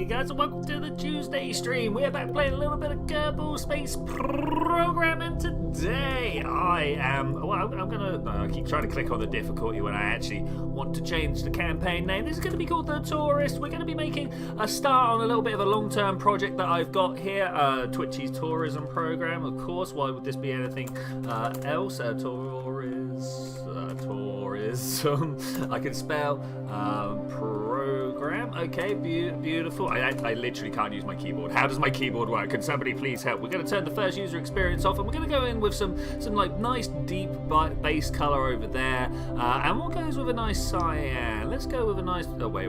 guys, and welcome to the Tuesday stream. We are back playing a little bit of Kerbal Space program, and today I keep trying to click on the difficulty when I actually want to change the campaign name. This is going to be called The Tourist. We're going to be making a start on a little bit of a long-term project that I've got here, Twitchi's tourism program, of course. Why would this be anything else? Tourism. I can spell program. Okay, beautiful. I literally can't use my keyboard. How does my keyboard work? Can somebody please help? We're going to turn the first user experience off, and we're going to go in with some like nice deep base color over there, and we'll go with a nice cyan. Let's go with a nice. Oh wait.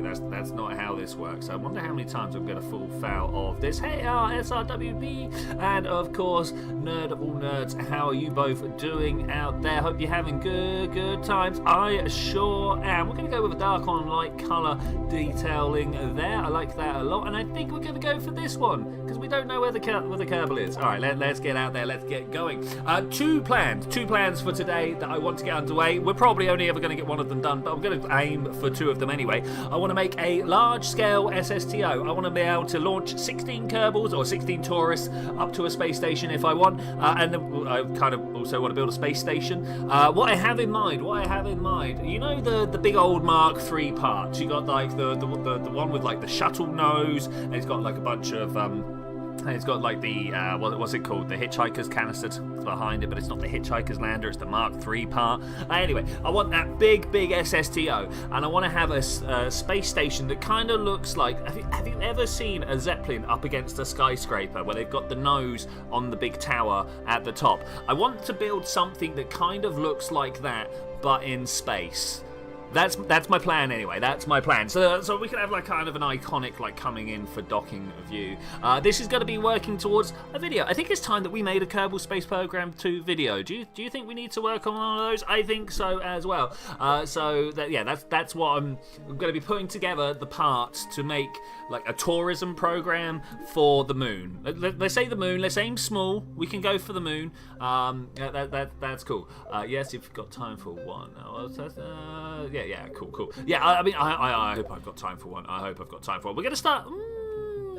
That's not how this works. I wonder how many times I'm going to fall foul of this. Hey, SRWB, and of course, nerd of all nerds. How are you both doing out there? Hope you're having good times. I sure am. We're going to go with a dark on light color detailing there. I like that a lot, and I think we're going to go for this one because we don't know where the Kerbal is. All right, let's get out there. Let's get going. Two plans for today that I want to get underway. We're probably only ever going to get one of them done, but I'm going to aim for two of them anyway. I want to make a large-scale SSTO. I want to be able to launch 16 Kerbals or 16 tourists up to a space station if I want, and then I kind of also want to build a space station. What I have in mind, you know the big old Mark III parts. You got like the one with like the shuttle nose, and it's got like a bunch of it's got like the what's it called? The hitchhiker's canister behind it, but it's not the hitchhiker's lander. It's the Mark III part. Anyway, I want that big SSTO, and I want to have a space station that kind of looks like. Have you ever seen a Zeppelin up against a skyscraper where they've got the nose on the big tower at the top? I want to build something that kind of looks like that, but in space. That's my plan anyway. That's my plan. So we can have like kind of an iconic like coming in for docking view. This is going to be working towards a video. I think it's time that we made a Kerbal Space Program 2 video. Do you think we need to work on one of those? I think so as well. That's what I'm going to be putting together the parts to make like a tourism program for the moon. Let's say the moon. Let's aim small. We can go for the moon. That's cool. Yes, if you've got time for one. Yeah, cool. Yeah, I hope I've got time for one. We're going to start.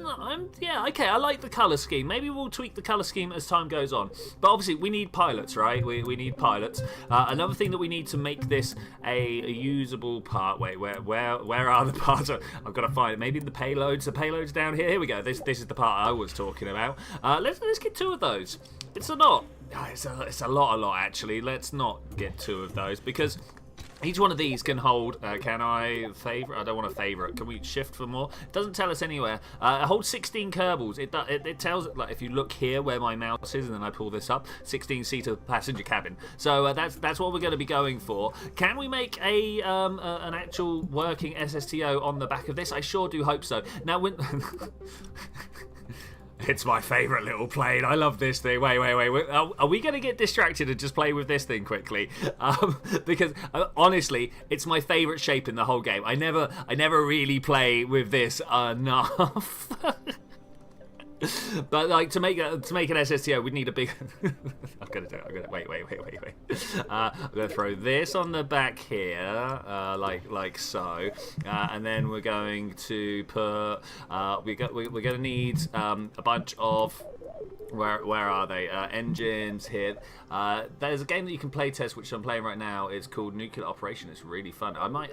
Okay, I like the colour scheme. Maybe we'll tweak the colour scheme as time goes on. But obviously, we need pilots, right? We need pilots. Another thing that we need to make this a usable part. Wait, where are the parts? I've got to find it. Maybe the payloads. The payloads down here. Here we go. This is the part I was talking about. Let's get two of those. It's a lot. It's a lot actually. Let's not get two of those because each one of these can hold, can I favorite? I don't want to favorite. Can we shift for more? It doesn't tell us anywhere. It holds 16 Kerbals. It tells, like, if you look here where my mouse is and then I pull this up, 16-seater passenger cabin. So that's what we're going to be going for. Can we make an actual working SSTO on the back of this? I sure do hope so. Now, when... It's my favourite little plane. I love this thing. Wait. Are we going to get distracted and just play with this thing quickly? Because honestly, it's my favourite shape in the whole game. I never really play with this enough. But like to make an SSTO, we'd need a big. I'm gonna do it. Wait. I'm gonna throw this on the back here, like so, and then we're going to put. We're gonna need a bunch of. Where are they? Engines here. There's a game that you can play test, which I'm playing right now. It's called Nuclear Operation. It's really fun. I might.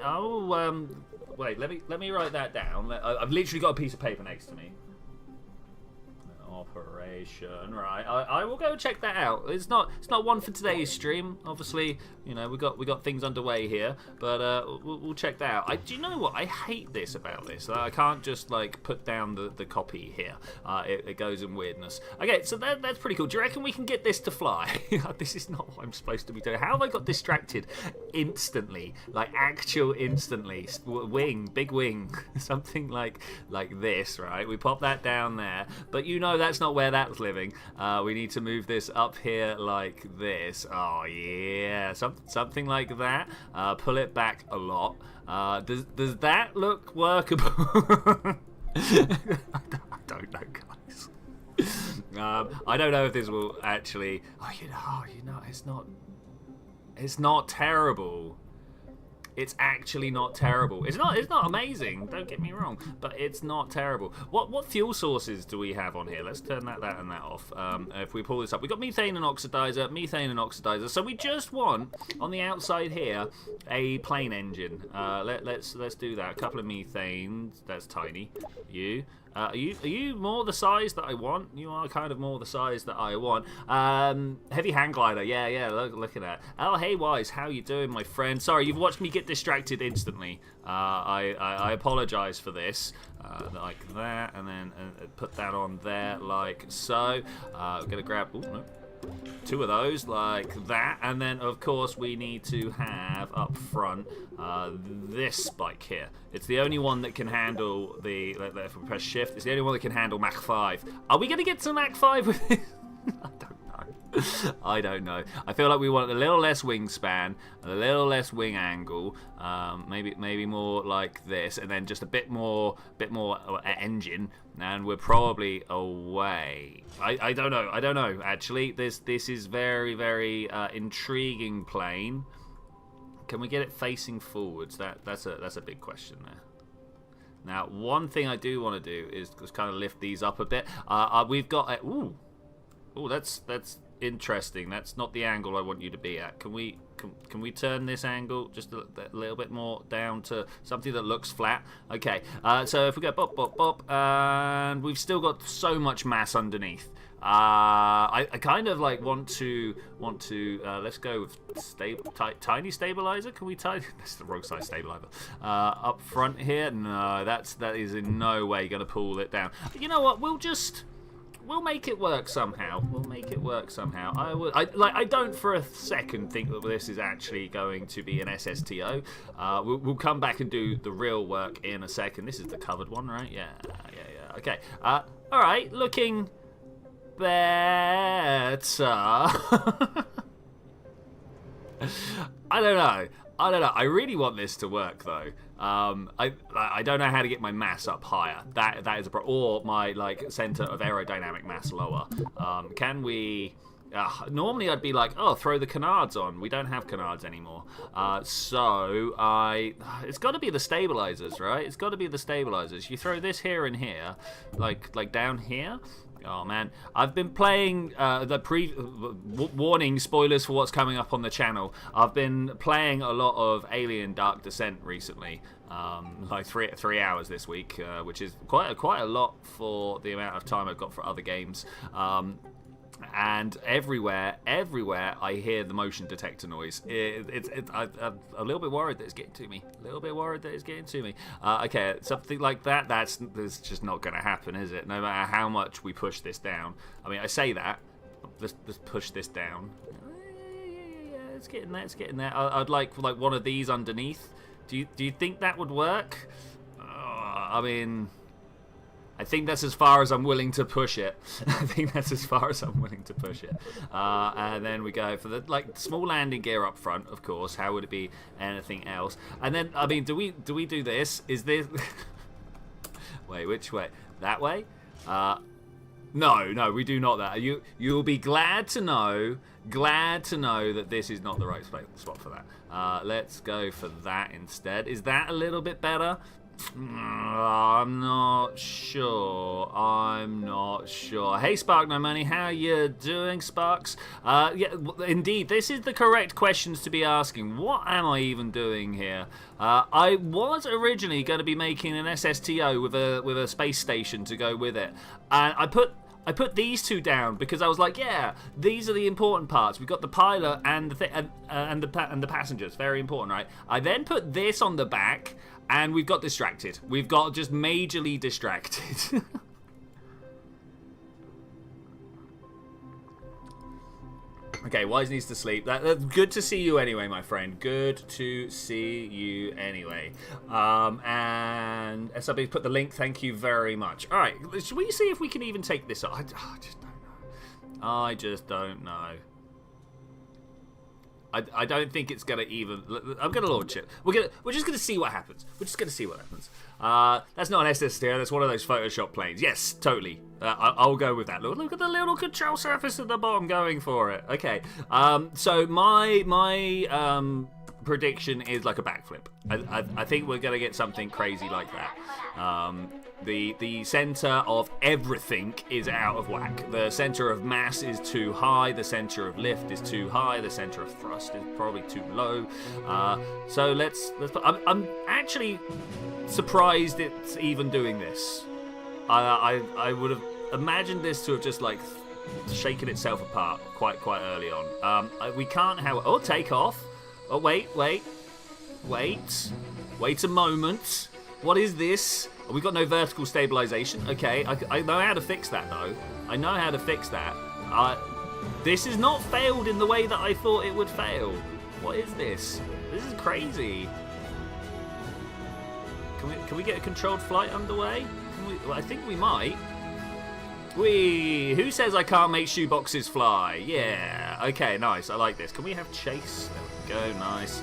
Wait. Let me write that down. I've literally got a piece of paper next to me. Operation, right? I will go check that out. It's not one for today's stream. Obviously, you know we got things underway here, but we'll check that out. Do you know what I hate this about this? I can't just like put down the copy here. It goes in weirdness. Okay, so that's pretty cool. Do you reckon we can get this to fly? This is not what I'm supposed to be doing. How have I got distracted instantly? Like actual instantly. Big wing, something like this, right? We pop that down there, but you know that's not where that's living. We need to move this up here like this. Oh yeah, something like that. Pull it back a lot. Does that look workable? I don't know, guys. I don't know if this will actually. Oh, you know, it's not terrible. It's actually not terrible. It's not amazing, don't get me wrong, but it's not terrible. What fuel sources do we have on here? Let's turn that and that off. If we pull this up, we've got methane and oxidizer. So we just want, on the outside here, a plane engine. Let's do that. A couple of methanes. That's tiny. Are you more the size that I want? You are kind of more the size that I want. Heavy hang glider. Yeah. Look at that. Oh, hey, Wise. How you doing, my friend? Sorry, you've watched me get distracted instantly. I apologize for this. Like that, and then put that on there like so. We're gonna grab. Ooh, no. 2 of those like that, and then of course we need to have up front this bike here. It's the only one that can handle the, if we press shift, it's the only one that can handle Mach 5. Are we going to get to Mach 5 with this? I don't know. I feel like we want a little less wingspan, a little less wing angle, maybe more like this, and then just a bit more engine, and we're probably away. I don't know. Actually, this is very intriguing plane. Can we get it facing forwards? That's a big question there. Now, one thing I do want to do is just kind of lift these up a bit. We've got a, ooh, that's interesting. That's not the angle I want you to be at. Can we turn this angle just a little bit more down to something that looks flat? Okay. So if we go bop, and we've still got so much mass underneath. I kind of like want to let's go with tiny stabilizer. Can we that's the wrong size stabilizer. Up front here, no, that is in no way going to pull it down. You know what? We'll make it work somehow. I don't for a second think that this is actually going to be an SSTO. We'll come back and do the real work in a second. This is the covered one, right? Yeah. Okay. All right, looking better. I don't know. I really want this to work though. I don't know how to get my mass up higher. That is a or my center of aerodynamic mass lower. Can we? Normally I'd be like, oh, throw the canards on. We don't have canards anymore. So it's got to be the stabilizers, right? It's got to be the stabilizers. You throw this here and here, like down here. Oh man, I've been playing warning, spoilers for what's coming up on the channel. I've been playing a lot of Alien Dark Descent recently, like 3 hours this week, which is quite a lot for the amount of time I've got for other games. And everywhere I hear the motion detector noise. I'm a little bit worried that it's getting to me. Okay, something like that. That's just not going to happen, is it? No matter how much we push this down. I mean, I say that. Let's push this down. Yeah. It's getting there. I'd like one of these underneath. Do you think that would work? I mean, I think that's as far as I'm willing to push it. And then we go for the small landing gear up front, of course. How would it be anything else? And then, I mean, do we do this? Is this? Wait, which way? That way? No, we do not that. You'll be glad to know that this is not the right spot for that. Let's go for that instead. Is that a little bit better? I'm not sure. Hey, Spark No Money, how you doing, Sparks? Yeah, indeed, this is the correct questions to be asking. What am I even doing here? I was originally going to be making an SSTO with a space station to go with it, and I put these two down because I was like, yeah, these are the important parts. We've got the pilot and the passengers, very important, right? I then put this on the back. And we've got distracted. We've got just majorly distracted. Okay, Wise needs to sleep. That's good to see you anyway, my friend. Good to see you anyway. And SRB put the link. Thank you very much. All right, should we see if we can even take this off? I just don't know. I don't think it's gonna even. I'm gonna launch it. We're just gonna see what happens. That's not an SSTO. That's one of those Photoshop planes. Yes, totally. I'll go with that. Look at the little control surface at the bottom. Going for it. Okay. So my prediction is like a backflip. I think we're gonna get something crazy like that. The center of everything is out of whack. The center of mass is too high. The center of lift is too high. The center of thrust is probably too low. So let's. I'm actually surprised it's even doing this. I would have imagined this to have just like shaken itself apart quite early on. We can't have. Oh, take off. Oh, wait a moment. What is this? We've got no vertical stabilization. Okay, I know how to fix that though. I know how to fix that. This has not failed in the way that I thought it would fail. What is this? This is crazy. Can we get a controlled flight underway? Well, I think we might. Who says I can't make shoeboxes fly? Yeah. Okay, nice. I like this. Can we have chase? There we go. Nice.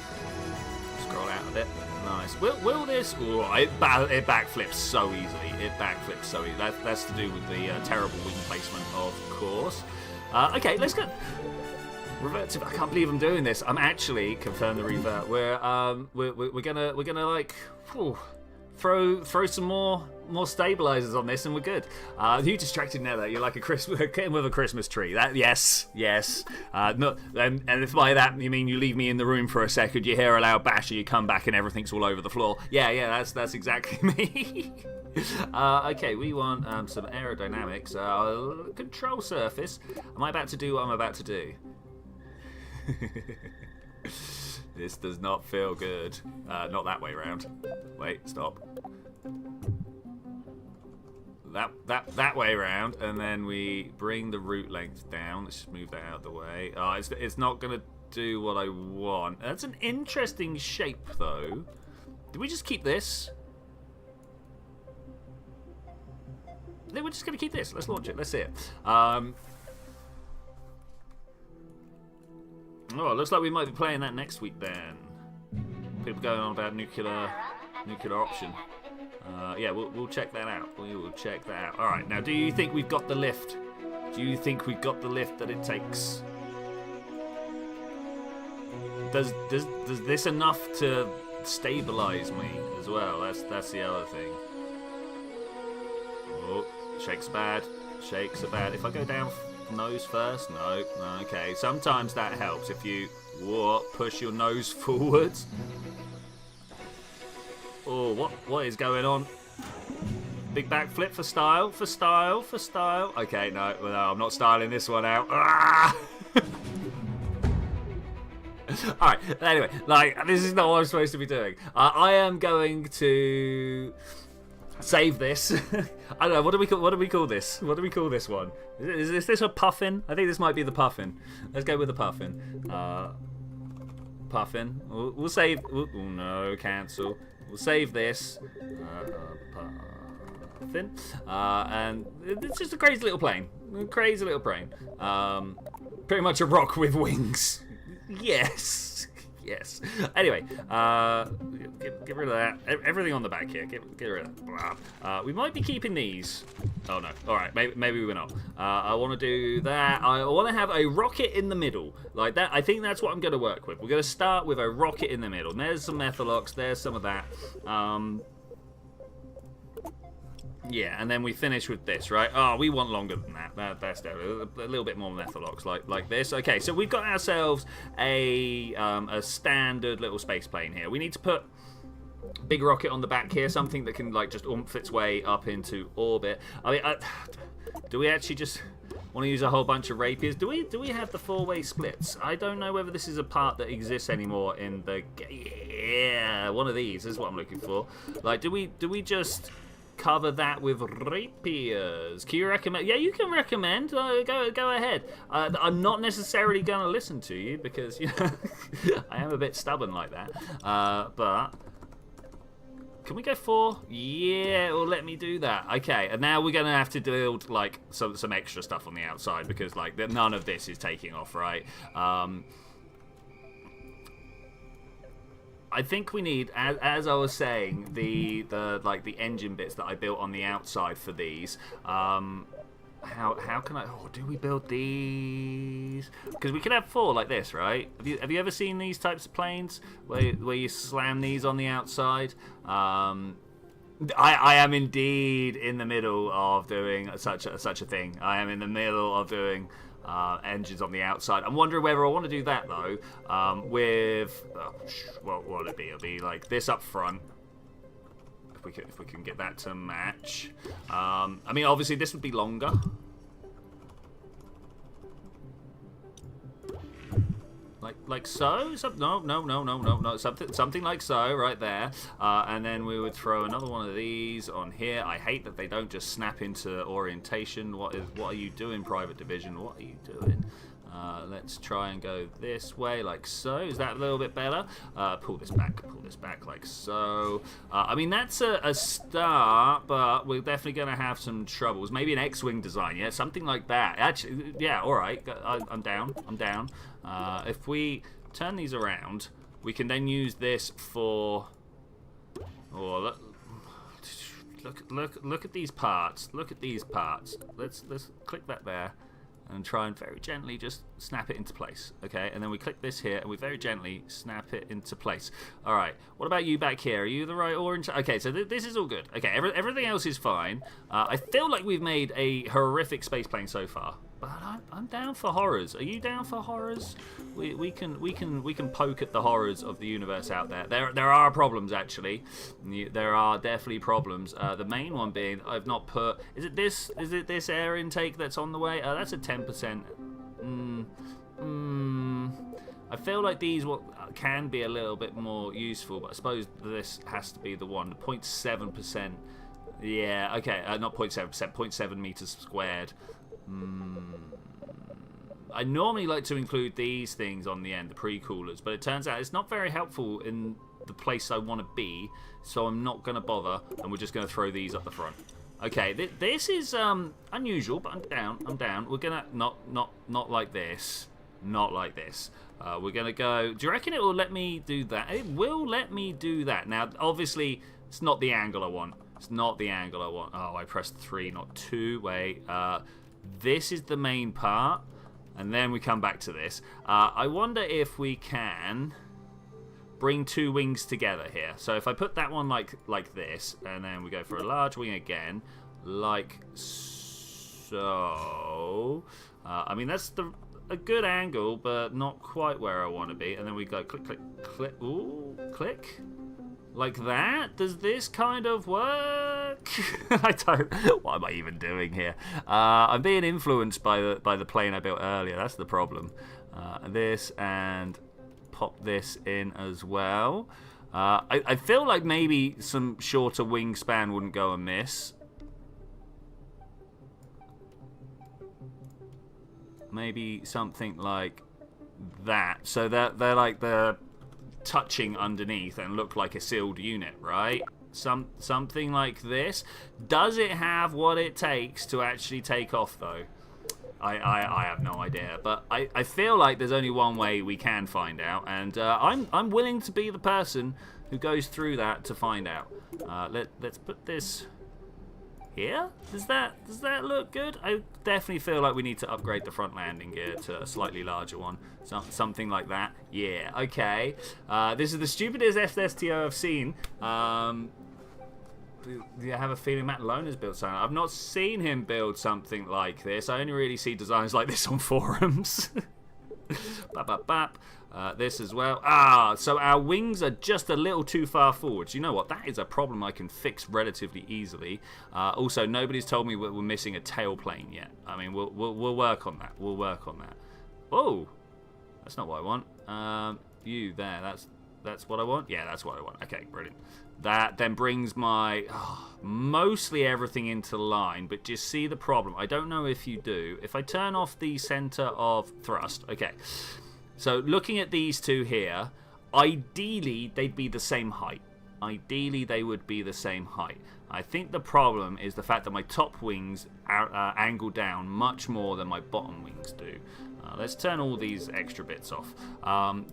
Scroll out a bit. Nice. Will this? Ooh, it backflips so easily. It backflips so easily. That's to do with the terrible wing placement, of course. Okay, let's go. Revert to. I can't believe I'm doing this. I'm actually confirm the revert. We're gonna like. Whew, throw some more stabilizers on this and we're good. You distracted now that you're like a Christmas kitten with a Christmas tree. That yes. No, and if by that you mean you leave me in the room for a second, you hear a loud bash and you come back and everything's all over the floor. Yeah, that's exactly me. Okay, we want some aerodynamics. Control surface. Am I about to do what I'm about to do? This does not feel good. Not that way around. Wait, stop. That way around, and then we bring the root length down. Let's just move that out of the way. It's not gonna do what I want. That's an interesting shape, though. Did we just keep this? No, we're just gonna keep this. Let's launch it. Let's see it. Oh, it looks like we might be playing that next week then. People going on about nuclear option. Yeah, we'll check that out. We will check that out. All right, now do you think we've got the lift? Do you think we've got the lift that it takes? Does this enough to stabilize me as well? That's the other thing. Oh, shakes are bad. Shakes are bad. If I go down nose first? No. Okay. Sometimes that helps if you push your nose forwards. Oh, what is going on? Big backflip for style. Okay, no, I'm not styling this one out. Ah! Alright, anyway, like, this is not what I'm supposed to be doing. I am going to save this. I don't know, what do we call this? What do we call this one? Is this a puffin? I think this might be the puffin. Let's go with the puffin. Puffin. We'll save. Oh no, cancel. We'll save this. Puffin. And it's just a crazy little plane. Pretty much a rock with wings. Yes. Anyway, get rid of that. Everything on the back here. Get rid of that. We might be keeping these. Oh no. All right. Maybe we're not. I want to do that. I want to have a rocket in the middle, like that. I think that's what I'm going to work with. We're going to start with a rocket in the middle. And there's some methalox. There's some of that. Yeah, and then we finish with this, right? Oh, we want longer than that. That's a little bit more methalox, like this. Okay, so we've got ourselves a standard little space plane here. We need to put big rocket on the back here, something that can like just oomph its way up into orbit. I mean, do we actually just want to use a whole bunch of rapiers? Do we have the four-way splits? I don't know whether this is a part that exists anymore in the. Yeah, one of these is what I'm looking for. Like, do we just cover that with rapiers? Can you recommend? Yeah, you can recommend. Go ahead. I'm not necessarily going to listen to you because I am a bit stubborn like that. But can we go 4? Yeah, well, let me do that. Okay, and now we're going to have to build like some extra stuff on the outside because like none of this is taking off, right? I think we need, as I was saying, the engine bits that I built on the outside for these. How can I? Oh, do we build these? Because we could have 4 like this, right? Have you ever seen these types of planes where you slam these on the outside? I am indeed in the middle of doing such a thing. I am in the middle of doing engines on the outside. I'm wondering whether I want to do that though. With what will it be? It'll be like this up front. If we can get that to match. I mean, obviously this would be longer. Like so? No. Something like so, right there. And then we would throw another one of these on here. I hate that they don't just snap into orientation. What are you doing, Private Division? What are you doing? Let's try and go this way, like so. Is that a little bit better? Pull this back like so. I mean, that's a start, but we're definitely going to have some troubles. Maybe an X-Wing design, yeah? Something like that. Actually, yeah, all right. I'm down. If we turn these around, we can then use this for... Oh, look at these parts. Look at these parts. Let's click that there. And try and very gently just snap it into place, okay? And then we click this here, and we very gently snap it into place. All right, what about you back here? Are you the right orange? Okay, so this is all good. Okay, everything else is fine. I feel like we've made a horrific space plane so far, but I'm down for horrors. Are you down for horrors? We can poke at the horrors of the universe out there. There are problems actually. There are definitely problems. The main one being I've not put. Is it this air intake that's on the way? That's a 10%. I feel like these can be a little bit more useful, but I suppose this has to be the one. The 0.7%. Yeah. Okay. Not 0.7%. 0.7 meters squared. I normally like to include these things on the end, the pre-coolers, but it turns out it's not very helpful in the place I want to be, so I'm not going to bother, and we're just going to throw these up the front. Okay, this is unusual, but I'm down. We're going to, not like this. Not like this. We're going to go, do you reckon it will let me do that? It will let me do that. Now, obviously, it's not the angle I want. It's not the angle I want. Oh, I pressed 3, not 2. Wait. This is the main part. And then we come back to this. I wonder if we can bring 2 wings together here. So if I put that one like this, and then we go for a large wing again, like so. I mean, that's a good angle, but not quite where I want to be. And then we go click, click, click. Ooh, click. Like that? Does this kind of work? I don't. What am I even doing here? I'm being influenced by the plane I built earlier. That's the problem. This and pop this in as well. I feel like maybe some shorter wingspan wouldn't go amiss. Maybe something like that. So that they're like the touching underneath and look like a sealed unit, right? Something like this. Does it have what it takes to actually take off though? I have no idea, but I feel like there's only one way we can find out, and I'm willing to be the person who goes through that to find out. Let's put this here. Does that look good? I definitely feel like we need to upgrade the front landing gear to a slightly larger one. Something like that. Yeah, okay. This is the stupidest SSTO I've seen. Do you have a feeling Matt Lone has built something? I've not seen him build something like this. I only really see designs like this on forums. This as well. So our wings are just a little too far forwards. You know what? That is a problem I can fix relatively easily. Also, nobody's told me we're missing a tail plane yet. I mean, we'll work on that. We'll work on that. Oh, that's not what I want. You there? That's what I want. Yeah, that's what I want. Okay, brilliant. That then brings my mostly everything into line, but just see the problem. I don't know if you do. If I turn off the center of thrust, okay. So looking at these two here, ideally they'd be the same height. Ideally they would be the same height. I think the problem is the fact that my top wings angle down much more than my bottom wings do. Let's turn all these extra bits off.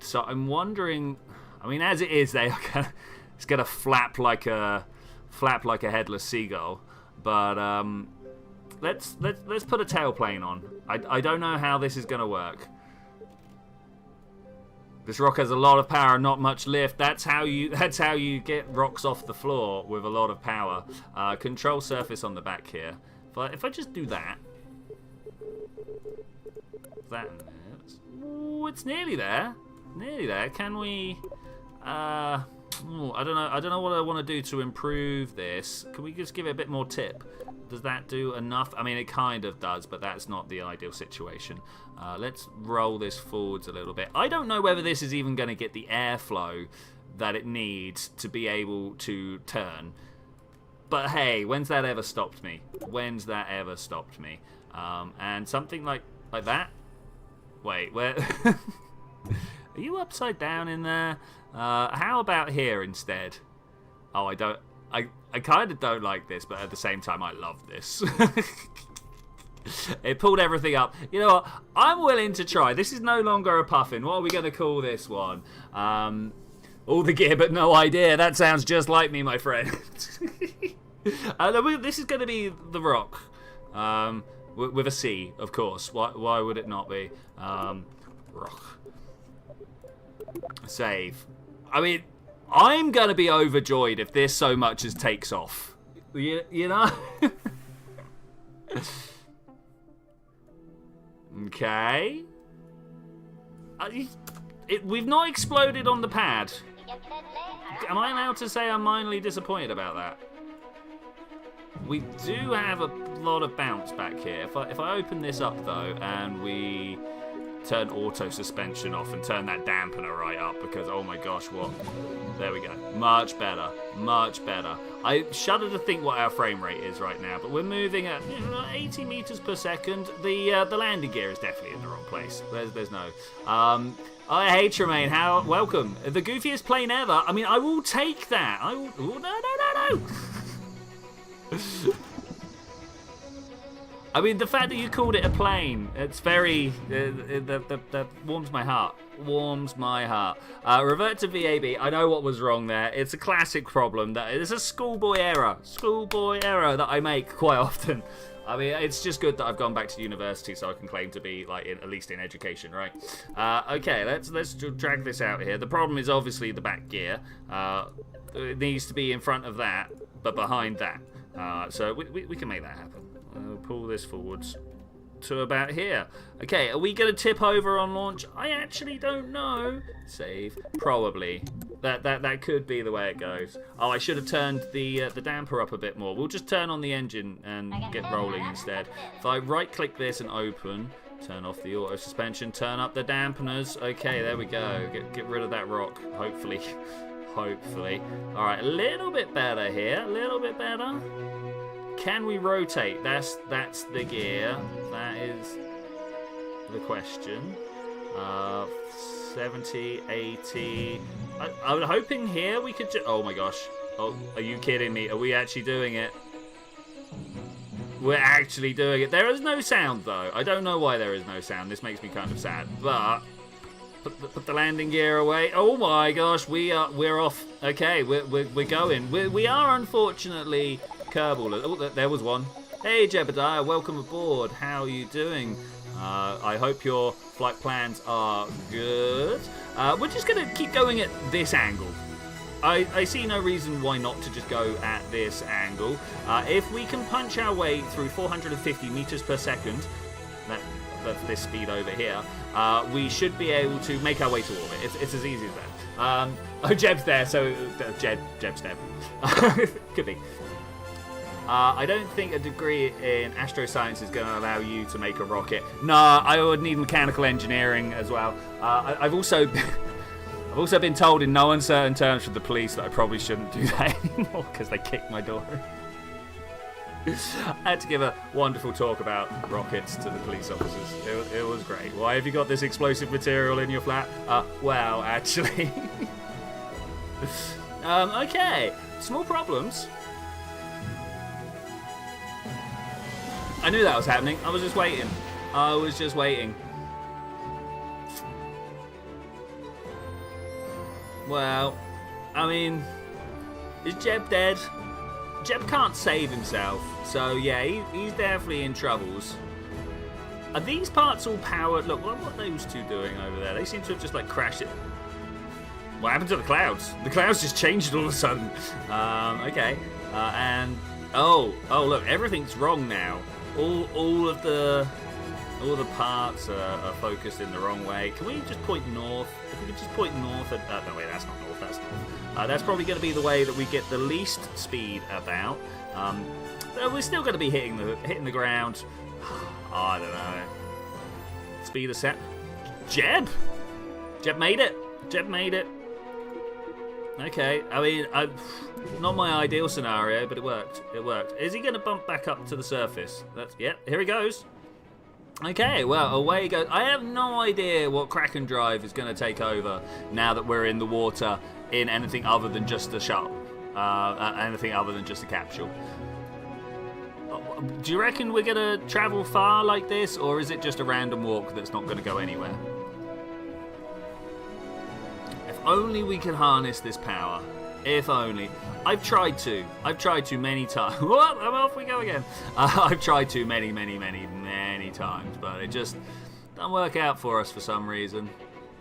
So I'm wondering, I mean, as it is, they are gonna, it's gonna flap like a headless seagull. But let's put a tailplane on. I don't know how this is going to work. This rock has a lot of power, not much lift. That's how you get rocks off the floor with a lot of power. Control surface on the back here. If I just do that, ooh, it's nearly there. Nearly there. Can we? I don't know what I want to do to improve this. Can we just give it a bit more tip? Does that do enough? I mean, it kind of does, but that's not the ideal situation. Let's roll this forwards a little bit. I don't know whether this is even going to get the airflow that it needs to be able to turn. But hey, when's that ever stopped me? When's that ever stopped me? And something like that? Wait, where... Are you upside down in there? How about here instead? Oh, I kind of don't like this, but at the same time, I love this. It pulled everything up. You know what? I'm willing to try. This is no longer a puffin. What are we going to call this one? All the gear, but no idea. That sounds just like me, my friend. This is going to be the rock. With a C, of course. Why would it not be? Rock. Save. I mean, I'm going to be overjoyed if this so much as takes off. You know? Okay. We've not exploded on the pad. Am I allowed to say I'm mildly disappointed about that? We do have a lot of bounce back here. If I open this up, though, and we turn auto suspension off and turn that dampener right up, because, oh my gosh, what? There we go. Much better. Much better. I shudder to think what our frame rate is right now, but we're moving at 80 meters per second. The landing gear is definitely in the wrong place. There's no... Oh, hey, Tremaine, welcome. The goofiest plane ever. I mean, I will take that. Oh, no. I mean, the fact that you called it a plane, it's very... that warms my heart. Warms my heart. Revert to VAB. I know what was wrong there. It's a classic problem. It's a schoolboy error. Schoolboy error that I make quite often. I mean, it's just good that I've gone back to university so I can claim to be, like, at least in education, right? Okay, let's drag this out here. The problem is obviously the back gear. It needs to be in front of that, but behind that. So we can make that happen. Pull this forwards to about here. Okay, are we going to tip over on launch? I actually don't know. Save. Probably. That could be the way it goes. Oh, I should have turned the damper up a bit more. We'll just turn on the engine and get rolling instead. If I right-click this and open, turn off the auto suspension, turn up the dampeners. Okay, there we go. Get rid of that rock, hopefully. Hopefully. All right, a little bit better here. A little bit better. Can we rotate? That's the gear. That is the question. 70, 80. I was hoping here we could oh my gosh. Oh, are you kidding me? Are we actually doing it? We're actually doing it. There is no sound though. I don't know why there is no sound. This makes me kind of sad. But put the landing gear away. Oh my gosh, we're off. Okay, we're going. We are unfortunately Kerbal. Oh, there was one. Hey Jebediah, welcome aboard. How are you doing? I hope your flight plans are good. We're just gonna keep going at this angle. I see no reason why not to just go at this angle. If we can punch our way through 450 meters per second, that's this speed over here, we should be able to make our way to orbit. It's as easy as that. Oh, Jeb's there, so Jeb's there. Could be. I don't think a degree in astroscience is going to allow you to make a rocket. Nah, I would need mechanical engineering as well. I've also been told in no uncertain terms from the police that I probably shouldn't do that anymore because they kicked my door. I had to give a wonderful talk about rockets to the police officers. It was great. Why have you got this explosive material in your flat? Well, actually. Okay, small problems. I knew that was happening. I was just waiting. Well, I mean, is Jeb dead? Jeb can't save himself, so yeah, he's definitely in troubles. Are these parts all powered? Look, what are those two doing over there? They seem to have just like crashed it. What happened to the clouds? The clouds just changed all of a sudden. Okay, and oh, look, everything's wrong now. All the parts are focused in the wrong way. Can we just point north? If we could just point north, no wait, that's not north. That's north. That's probably going to be the way that we get the least speed about. But we're still going to be hitting the ground. I don't know. Speed of set. Jeb made it. Jeb made it. Okay, I mean, not my ideal scenario, but it worked. It worked. Is he going to bump back up to the surface? Yep, here he goes. Okay, well, away he goes. I have no idea what Kraken Drive is going to take over now that we're in the water in anything other than just a shuttle. Anything other than just a capsule. Do you reckon we're going to travel far like this, or is it just a random walk that's not going to go anywhere? If only we could harness this power. If only. I've tried to many times. Whoa, off we go again. I've tried to many times, but it just doesn't work out for us for some reason.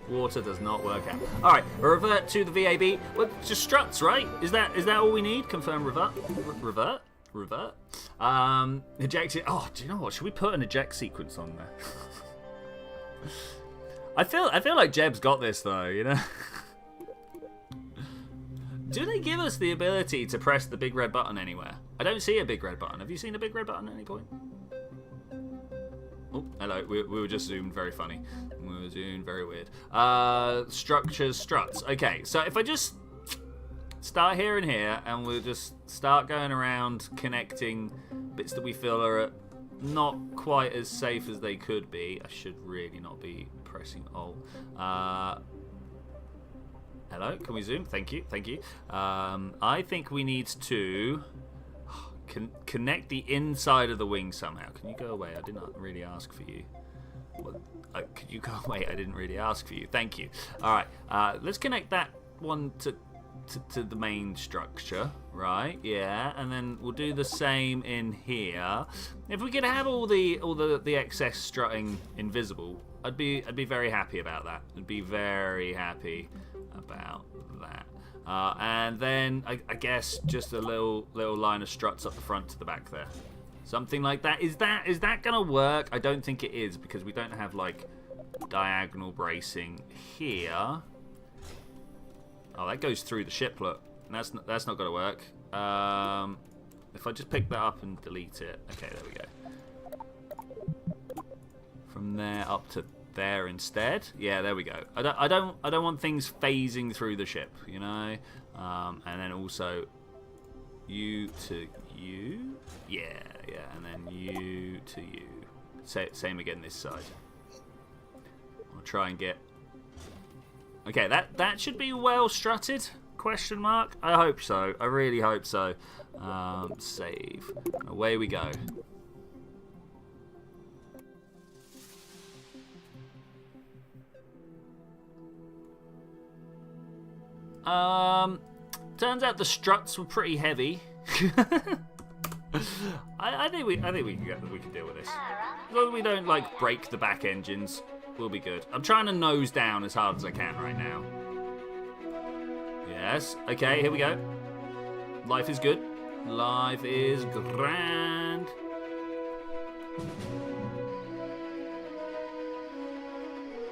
Water does not work out. All right, revert to the VAB. Well, just struts, right? Is that all we need? Confirm revert. Revert. Eject. Oh, do you know what? Should we put an eject sequence on there? I feel like Jeb's got this though, you know. Do they give us the ability to press the big red button anywhere? I don't see a big red button. Have you seen a big red button at any point? Oh, hello. We were just zoomed. Very funny. We were zoomed. Very weird. Structures, struts. Okay, so if I just start here and here, and we'll just start going around connecting bits that we feel are not quite as safe as they could be. I should really not be pressing Alt. Hello, can we zoom? Thank you. I think we need to connect the inside of the wing somehow. Can you go away? I did not really ask for you. Could you go away? I didn't really ask for you. Thank you. All right, let's connect that one to the main structure, right? Yeah, and then we'll do the same in here. If we could have all the excess strutting invisible, I'd be very happy about that. I'd be very happy about that. And then I guess just a little line of struts up the front to the back there. Something like that. Is that gonna work? I don't think it is, because we don't have like diagonal bracing here. Oh, that goes through the ship, look. That's not gonna work. If I just pick that up and delete it. Okay, there we go. From there up to there instead. Yeah, there we go. I don't want things phasing through the ship, you know. And then also you to you. Yeah, and then you to you. Same again this side. I'll try and get. Okay, that should be well strutted? Question mark. I hope so. I really hope so. Save. Away we go. Turns out the struts were pretty heavy. I think we can deal with this. As long as we don't like break the back engines, we'll be good. I'm trying to nose down as hard as I can right now. Yes. Okay, here we go. Life is good. Life is grand.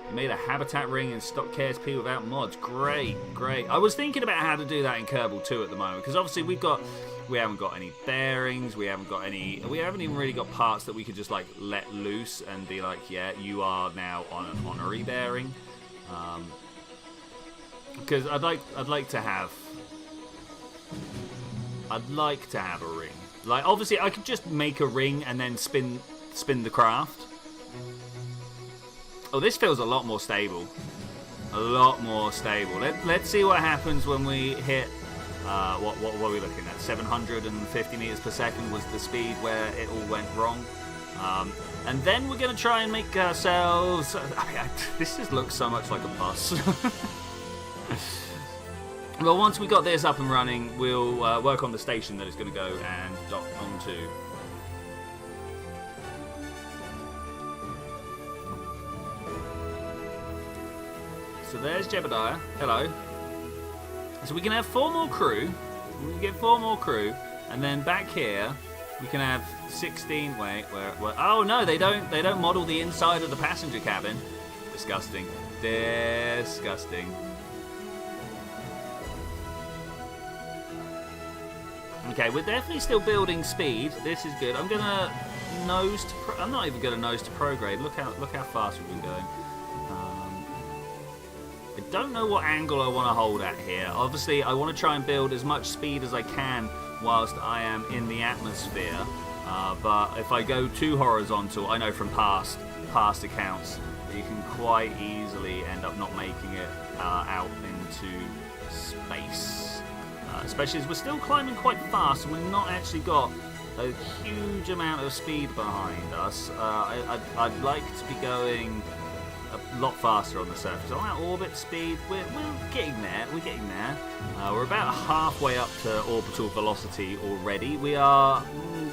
You made a habitat ring in stock KSP without mods. Great. I was thinking about how to do that in Kerbal 2 at the moment, because obviously we haven't got any bearings, we haven't even really got parts that we could just like let loose and be like, yeah, you are now on an honorary bearing. Because I'd like to have a ring. Like obviously I could just make a ring and then spin the craft. Oh, this feels a lot more stable. Let's see what happens when we hit. What are we looking at? 750 meters per second was the speed where it all went wrong. And then we're going to try and make ourselves. This just looks so much like a bus. Well, once we got this up and running, we'll work on the station that it's going to go and dock onto. So there's Jebediah. Hello. So we can have 4 more crew. We can get 4 more crew, and then back here we can have 16. Wait, where? Oh no, they don't model the inside of the passenger cabin. Disgusting. Disgusting. Okay, we're definitely still building speed. This is good. I'm gonna nose to. I'm not even gonna nose to prograde. Look how fast we've been going. I don't know what angle I want to hold at here. Obviously, I want to try and build as much speed as I can whilst I am in the atmosphere. But if I go too horizontal, I know from past accounts that you can quite easily end up not making it out into space. Especially as we're still climbing quite fast and we've not actually got a huge amount of speed behind us. I'd like to be going a lot faster on the surface. On that orbit speed, we're getting there. We're getting there. We're about halfway up to orbital velocity already. We are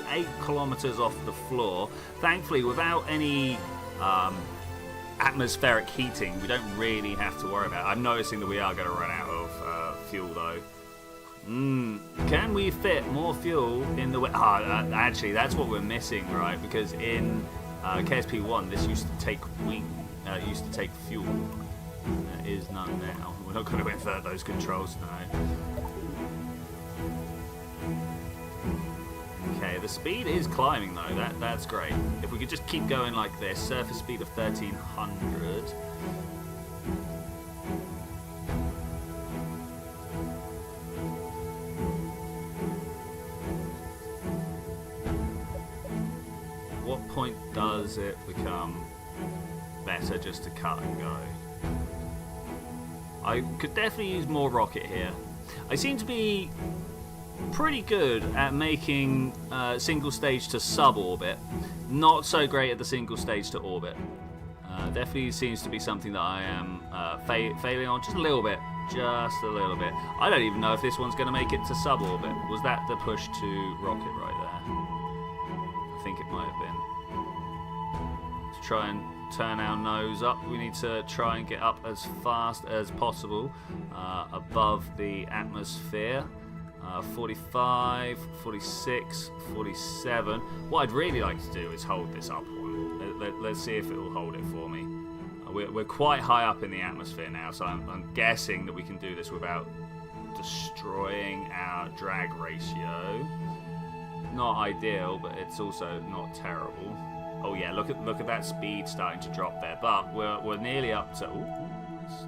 8 kilometers off the floor. Thankfully, without any atmospheric heating, we don't really have to worry about it. I'm noticing that we are going to run out of fuel though. Can we fit more fuel in the... actually, that's what we're missing, right? Because in KSP1, this used to take used to take fuel. There is none now. We're not going to invert those controls now. Okay, the speed is climbing though. That's great. If we could just keep going like this, surface speed of 1300. What point does it become better just to cut and go? I could definitely use more rocket here. I seem to be pretty good at making single stage to sub-orbit. Not so great at the single stage to orbit. Definitely seems to be something that I am failing on just a little bit. Just a little bit. I don't even know if this one's going to make it to sub-orbit. Was that the push to rocket right there? I think it might have been. Let's try and turn our nose up. We need to try and get up as fast as possible above the atmosphere. 45, 46, 47. What I'd really like to do is hold this up one. Let's see if it will hold it for me. We're quite high up in the atmosphere now, so I'm guessing that we can do this without destroying our drag ratio. Not ideal, but it's also not terrible. Oh yeah, look at that speed starting to drop there. But we're nearly up to.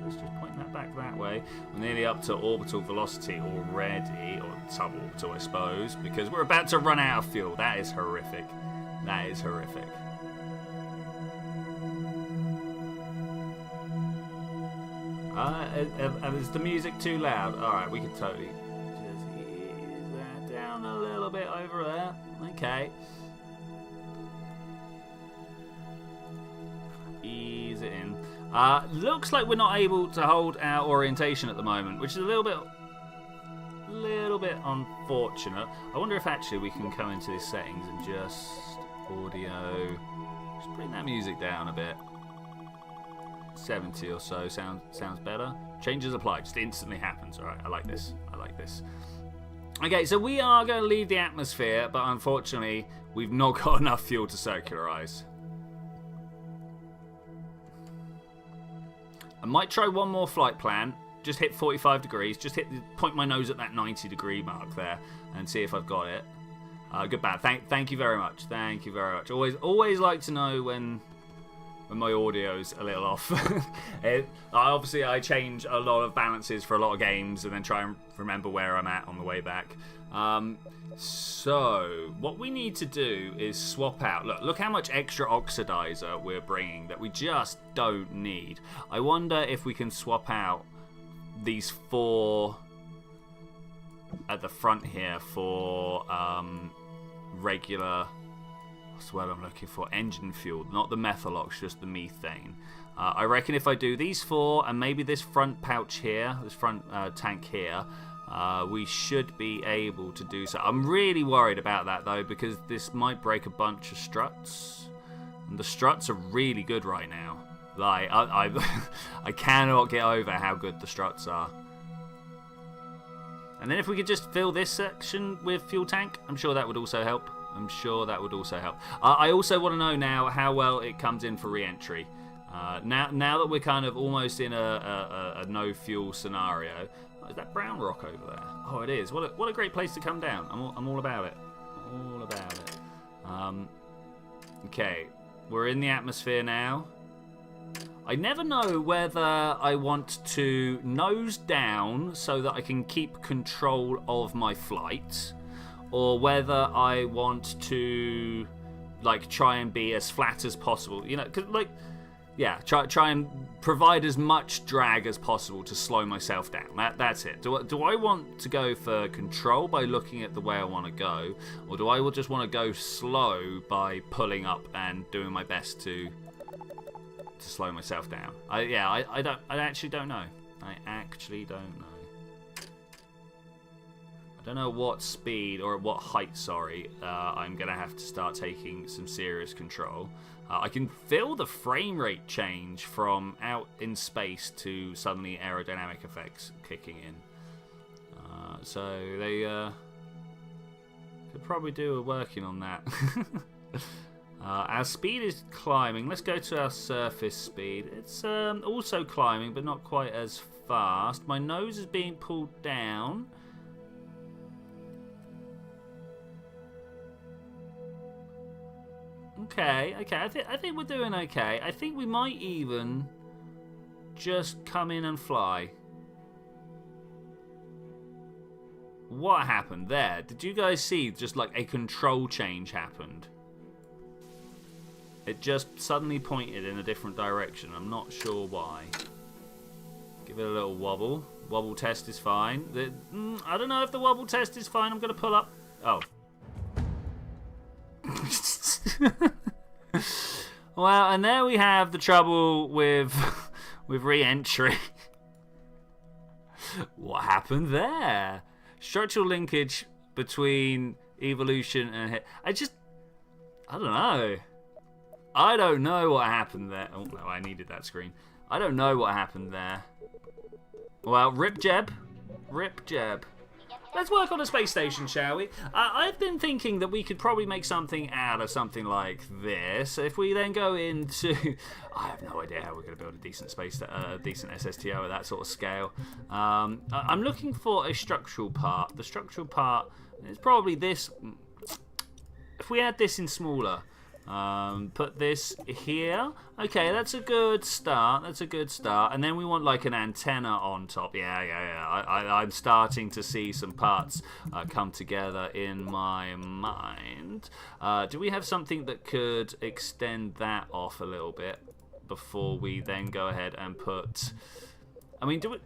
Let's just point that back that way. We're nearly up to orbital velocity already, or suborbital, I suppose, because we're about to run out of fuel. That is horrific. That is horrific. Is the music too loud? Alright, we can totally just ease that down a little bit over there. Okay. Ease it in. Looks like we're not able to hold our orientation at the moment, which is a little bit unfortunate. I wonder if actually we can come into these settings and just audio, just bring that music down a bit. 70 or so sounds better. Changes apply, just instantly happens. All right, I like this. I like this. Okay, so we are going to leave the atmosphere, but unfortunately, we've not got enough fuel to circularize. I might try one more flight plan. Just hit 45 degrees. Just point my nose at that 90-degree mark there and see if I've got it. Good bad. Thank you very much. Thank you very much. Always like to know when my audio's a little off. Obviously, I change a lot of balances for a lot of games and then try and remember where I'm at on the way back. So, what we need to do is swap out. Look how much extra oxidizer we're bringing that we just don't need. I wonder if we can swap out these 4 at the front here for regular What's the word I'm looking for? Engine fuel, not the methyl ox, just the methane. I reckon if I do these 4 and maybe this front pouch here, this front tank here, we should be able to do so. I'm really worried about that though, because this might break a bunch of struts. And the struts are really good right now. Like, I cannot get over how good the struts are. And then if we could just fill this section with fuel tank, I'm sure that would also help. I also want to know now how well it comes in for re-entry. Now that we're kind of almost in a no fuel scenario. Is that brown rock over there? Oh, it is. What a great place to come down. I'm all about it. All about it. Okay, we're in the atmosphere now. I never know whether I want to nose down so that I can keep control of my flight, or whether I want to like try and be as flat as possible. You know, 'cause, like, yeah, try and provide as much drag as possible to slow myself down. That's it. Do I want to go for control by looking at the way I want to go, or do I just want to go slow by pulling up and doing my best to slow myself down? I actually don't know. I don't know what speed or at what height, sorry, I'm going to have to start taking some serious control. I can feel the frame rate change from out in space to suddenly aerodynamic effects kicking in. So they could probably do a working on that. Our speed is climbing. Let's go to our surface speed. It's also climbing, but not quite as fast. My nose is being pulled down. Okay. I think we're doing okay. I think we might even just come in and fly. What happened there? Did you guys see just like a control change happened? It just suddenly pointed in a different direction. I'm not sure why. Give it a little wobble. Wobble test is fine. I don't know if the wobble test is fine. I'm going to pull up. Oh. Well, and there we have the trouble with re-entry. What happened there? Structural linkage between evolution and hit. I don't know. I don't know what happened there. Oh no, I needed that screen. I don't know what happened there. Well, rip Jeb. Let's work on a space station, shall we? I've been thinking that we could probably make something out of something like this. If we then go into... I have no idea how we're going to build a decent decent SSTO at that sort of scale. I'm looking for a structural part. The structural part is probably this. If we add this in smaller... put this here. Okay, that's a good start. And then we want like an antenna on top. Yeah. I'm starting to see some parts come together in my mind. Do we have something that could extend that off a little bit before we then go ahead and put... I mean, do we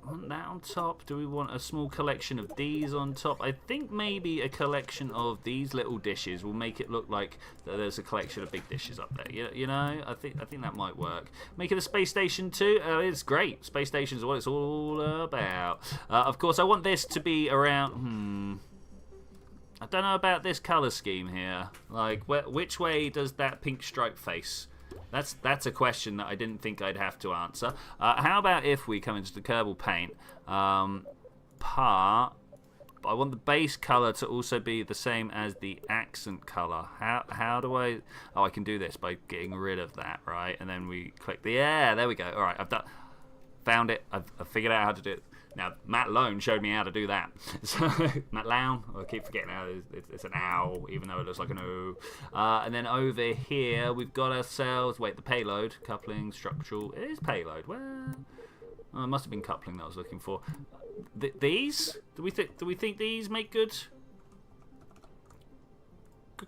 want that on top? Do we want a small collection of these on top? I think maybe a collection of these little dishes will make it look like there's a collection of big dishes up there. You know, I think that might work. Make it a space station too. It's great. Space station's what it's all about. Of course, I want this to be around. I don't know about this color scheme here. Like, which way does that pink stripe face? That's a question that I didn't think I'd have to answer. How about if we come into the Kerbal paint part? I want the base color to also be the same as the accent color. How do I? Oh, I can do this by getting rid of that, right? And then we click the there we go. All right, found it. I've figured out how to do it. Now, Matt Lone showed me how to do that. So, Matt Lown, I keep forgetting how it's an ow, even though it looks like an O. And then over here, we've got ourselves, the payload, coupling, structural. It is payload. Well, it must have been coupling that I was looking for. These? Do we think these make good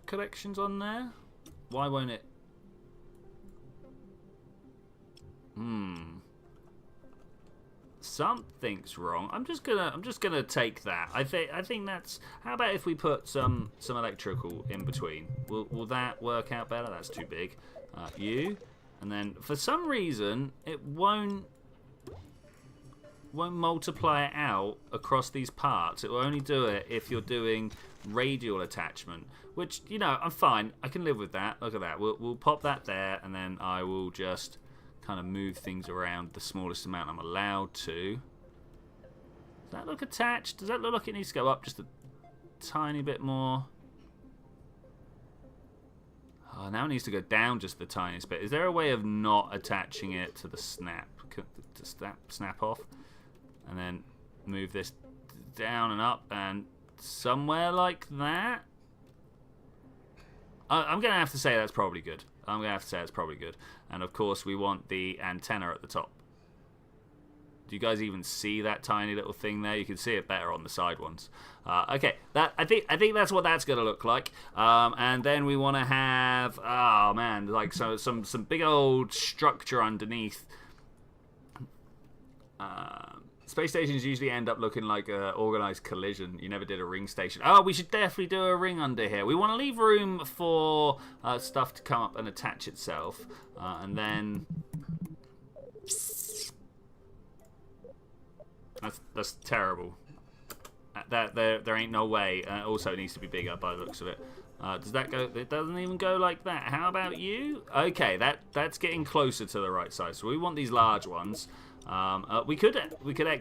connections on there? Why won't it? something's wrong. I'm just gonna take that. I think that's. How about if we put some electrical in between? Will that work out better? That's too big. You, and then for some reason it won't multiply it out across these parts. It will only do it if you're doing radial attachment, which, you know, I'm fine. I can live with that. Look at that. We'll pop that there, and then I will just kind of move things around the smallest amount I'm allowed to. Does that look attached? Does that look like it needs to go up just a tiny bit more? Oh, now it needs to go down just the tiniest bit. Is there a way of not attaching it to the snap? To snap off? And then move this down and up and somewhere like that? I'm going to have to say that's probably good. And of course we want the antenna at the top. Do you guys even see that tiny little thing there? You can see it better on the side ones. Okay, I think that's what that's going to look like. And then we want to have, oh man, like some big old structure underneath. Space stations usually end up looking like an organised collision. You never did a ring station. Oh, we should definitely do a ring under here. We want to leave room for stuff to come up and attach itself. And then... That's terrible. There ain't no way. Also, it needs to be bigger by the looks of it. Does that go? It doesn't even go like that. How about you? Okay, that's getting closer to the right size. So we want these large ones. We could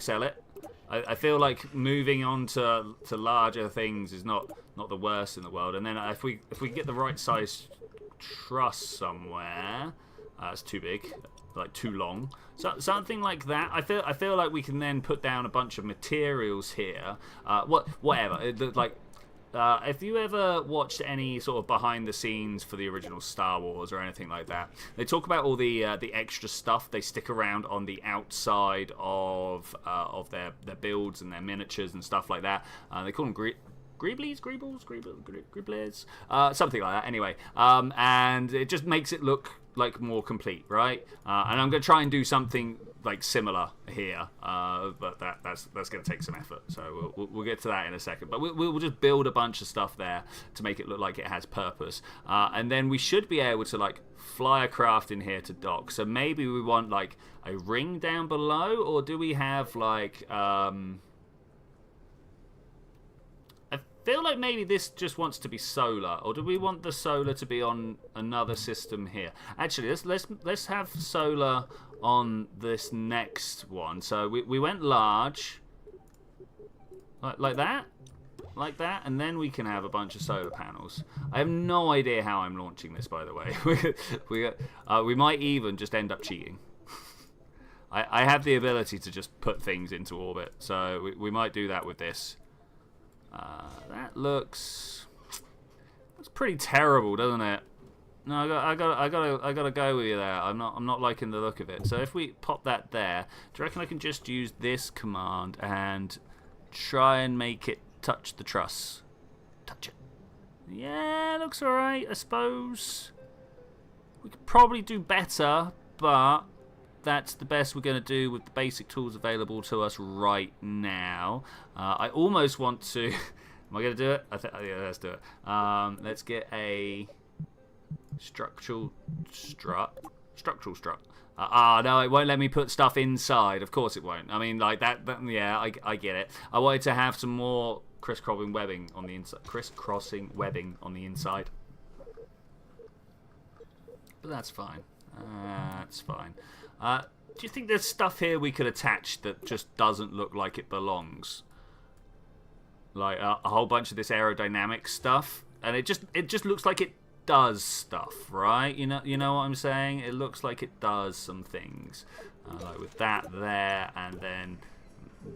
XL it. I feel like moving on to larger things is not the worst in the world. And then if we get the right size truss somewhere, it's too big, like too long. So something like that. I feel like we can then put down a bunch of materials here. Whatever. Like. If you ever watched any sort of behind the scenes for the original Star Wars or anything like that, they talk about all the extra stuff they stick around on the outside of their builds and their miniatures and stuff like that. They call them Greeblies, something like that. Anyway, and it just makes it look like more complete, right? And I'm gonna try and do something like similar here, but that's going to take some effort. So we'll get to that in a second. But we'll just build a bunch of stuff there to make it look like it has purpose, and then we should be able to like fly a craft in here to dock. So maybe we want like a ring down below, or do we have like I feel like maybe this just wants to be solar, or do we want the solar to be on another system here? Actually, let's have solar on this next one. So we went large, like that, and then we can have a bunch of solar panels. I have no idea how I'm launching this, by the way. We might even just end up cheating. I have the ability to just put things into orbit, so we might do that with this. That looks pretty terrible, doesn't it? No, I gotta go with you there. I'm not liking the look of it. So if we pop that there, do you reckon I can just use this command and try and make it touch the truss? Touch it. Yeah, looks alright, I suppose. We could probably do better, but that's the best we're going to do with the basic tools available to us right now. I almost want to... Am I going to do it? Yeah, let's do it. Let's get a structural strut. No, it won't let me put stuff inside. Of course it won't. I mean, like that yeah, I get it. I wanted to have some more crisscrossing webbing on the inside. But that's fine. That's fine. Do you think there's stuff here we could attach that just doesn't look like it belongs? Like a whole bunch of this aerodynamic stuff, and it just looks like it does stuff, right? You know what I'm saying? It looks like it does some things, like with that there, and then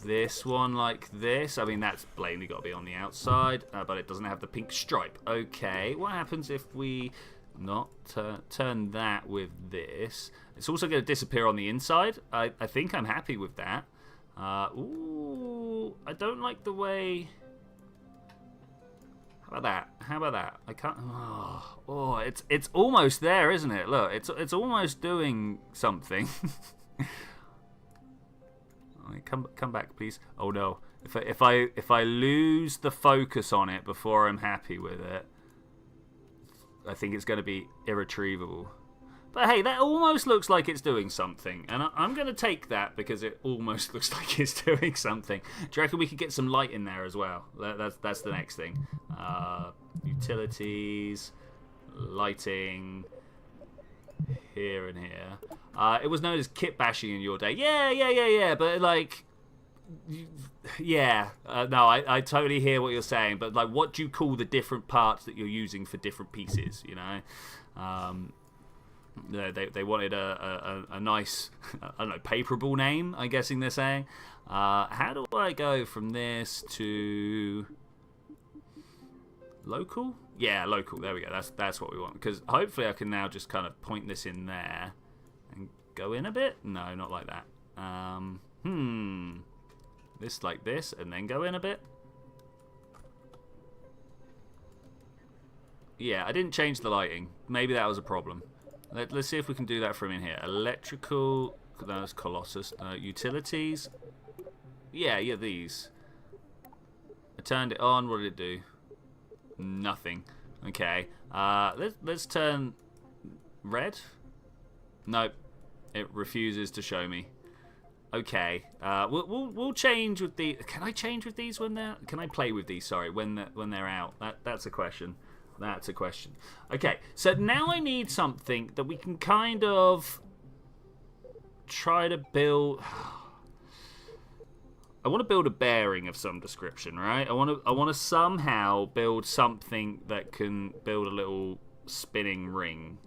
this one like this. I mean, that's plainly got to be on the outside, but it doesn't have the pink stripe. Okay, what happens if we not turn that with this? It's also going to disappear on the inside. I think I'm happy with that. Ooh, I don't like the way... How about that? I can't... Oh, it's almost there, isn't it? Look, it's almost doing something. Right, come back, please. Oh no! If I lose the focus on it before I'm happy with it, I think it's going to be irretrievable. But hey, that almost looks like it's doing something, and I'm going to take that because it almost looks like it's doing something. Do you reckon we could get some light in there as well? That's the next thing. Utilities, lighting, here and here. It was known as kit bashing in your day. Yeah. But like, yeah. No, I totally hear what you're saying. But like, what do you call the different parts that you're using for different pieces? You know. They wanted a nice, I don't know, paperable name, I'm guessing they're saying. How do I go from this to local? Yeah, local. There we go. That's what we want. Because hopefully I can now just kind of point this in there and go in a bit. No, not like that. This like this and then go in a bit. Yeah, I didn't change the lighting. Maybe that was a problem. Let's see if we can do that from in here. Electrical, that's Colossus. Utilities. Yeah, these. I turned it on. What did it do? Nothing. Okay. Let's turn red. Nope. It refuses to show me. Okay. We'll change with the. Can I change with these when they're? Can I play with these? Sorry, when they're out. That's a question. That's a question. Okay, so now I need something that we can kind of try to build. I want to build a bearing of some description, right? I want to somehow build something that can build a little spinning ring.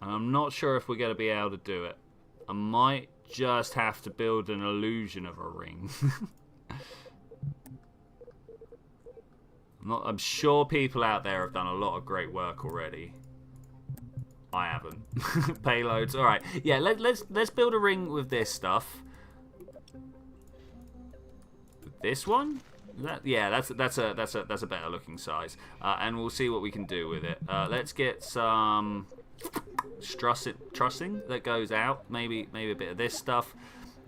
And I'm not sure if we're going to be able to do it. I might just have to build an illusion of a ring. I'm sure people out there have done a lot of great work already. I haven't. Payloads. All right. Yeah. Let's build a ring with this stuff. This one. That's a better looking size. And we'll see what we can do with it. Let's get some trussing that goes out. Maybe a bit of this stuff.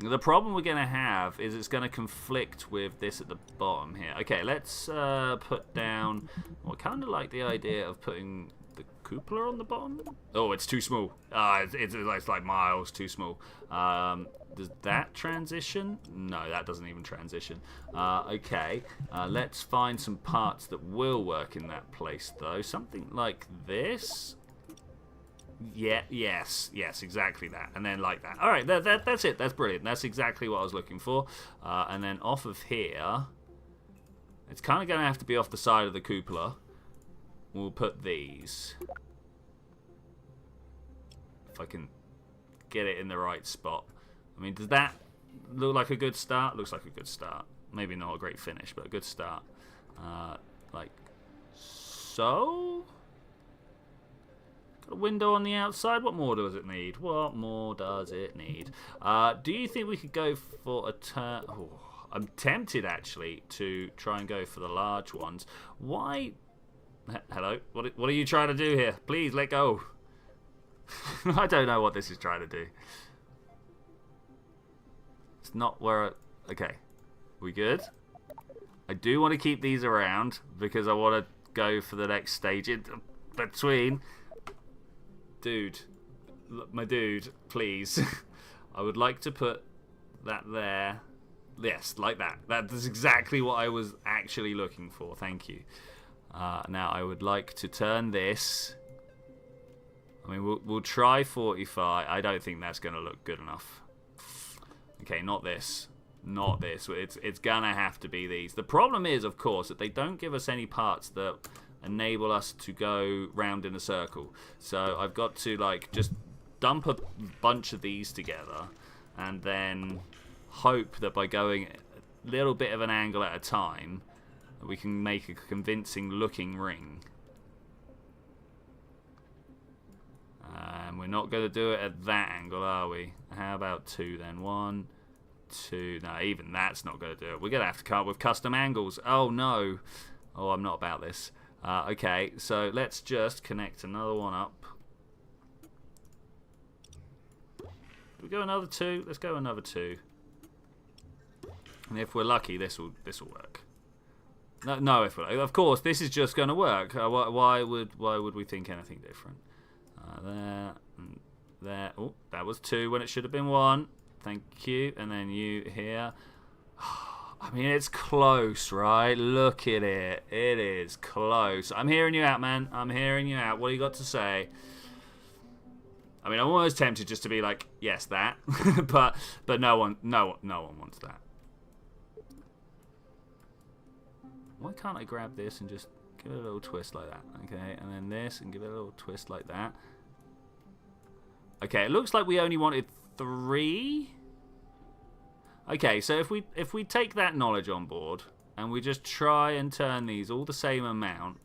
The problem we're going to have is it's going to conflict with this at the bottom here. Okay, let's put down... Well, I kind of like the idea of putting the cupola on the bottom. Oh, it's too small. It's like miles too small. Does that transition? No, that doesn't even transition. Okay, let's find some parts that will work in that place, though. Something like this... Yeah, yes, exactly that. And then like that. All right, that's it. That's brilliant. That's exactly what I was looking for. And then off of here, it's kind of going to have to be off the side of the cupola. We'll put these. If I can get it in the right spot. I mean, does that look like a good start? Looks like a good start. Maybe not a great finish, but a good start. Like so... Got a window on the outside. What more does it need? What more does it need? Do you think we could go for a turn? Oh, I'm tempted, actually, to try and go for the large ones. Why? Hello? What are you trying to do here? Please, let go. I don't know what this is trying to do. It's not where... Okay. We good? I do want to keep these around because I want to go for the next stage in between... Dude, my dude, please. I would like to put that there. Yes, like that. That is exactly what I was actually looking for. Thank you. Now I would like to turn this. I mean, we'll try 45. I don't think that's going to look good enough. Okay, not this. Not this. It's going to have to be these. The problem is, of course, that they don't give us any parts that... enable us to go round in a circle. So I've got to like just dump a bunch of these together and then hope that by going a little bit of an angle at a time we can make a convincing looking ring. And we're not going to do it at that angle, are we? How about 2 then? 1, 2. No, even that's not going to do it. We're going to have to come up with custom angles. Oh no. Oh, I'm not about this. Okay, so let's just connect another one up. we go another 2? Let's go another 2. And if we're lucky, this will work. No, if we're, of course, this is just going to work. Why would we think anything different? There, there. Oh, that was 2 when it should have been 1. Thank you. And then you here. I mean, it's close, right? Look at it. It is close. I'm hearing you out, man. I'm hearing you out. What do you got to say? I mean, I'm almost tempted just to be like, yes, that. but no one wants that. Why can't I grab this and just give it a little twist like that? Okay, and then this and give it a little twist like that. Okay, it looks like we only wanted 3. Okay, so if we take that knowledge on board and we just try and turn these all the same amount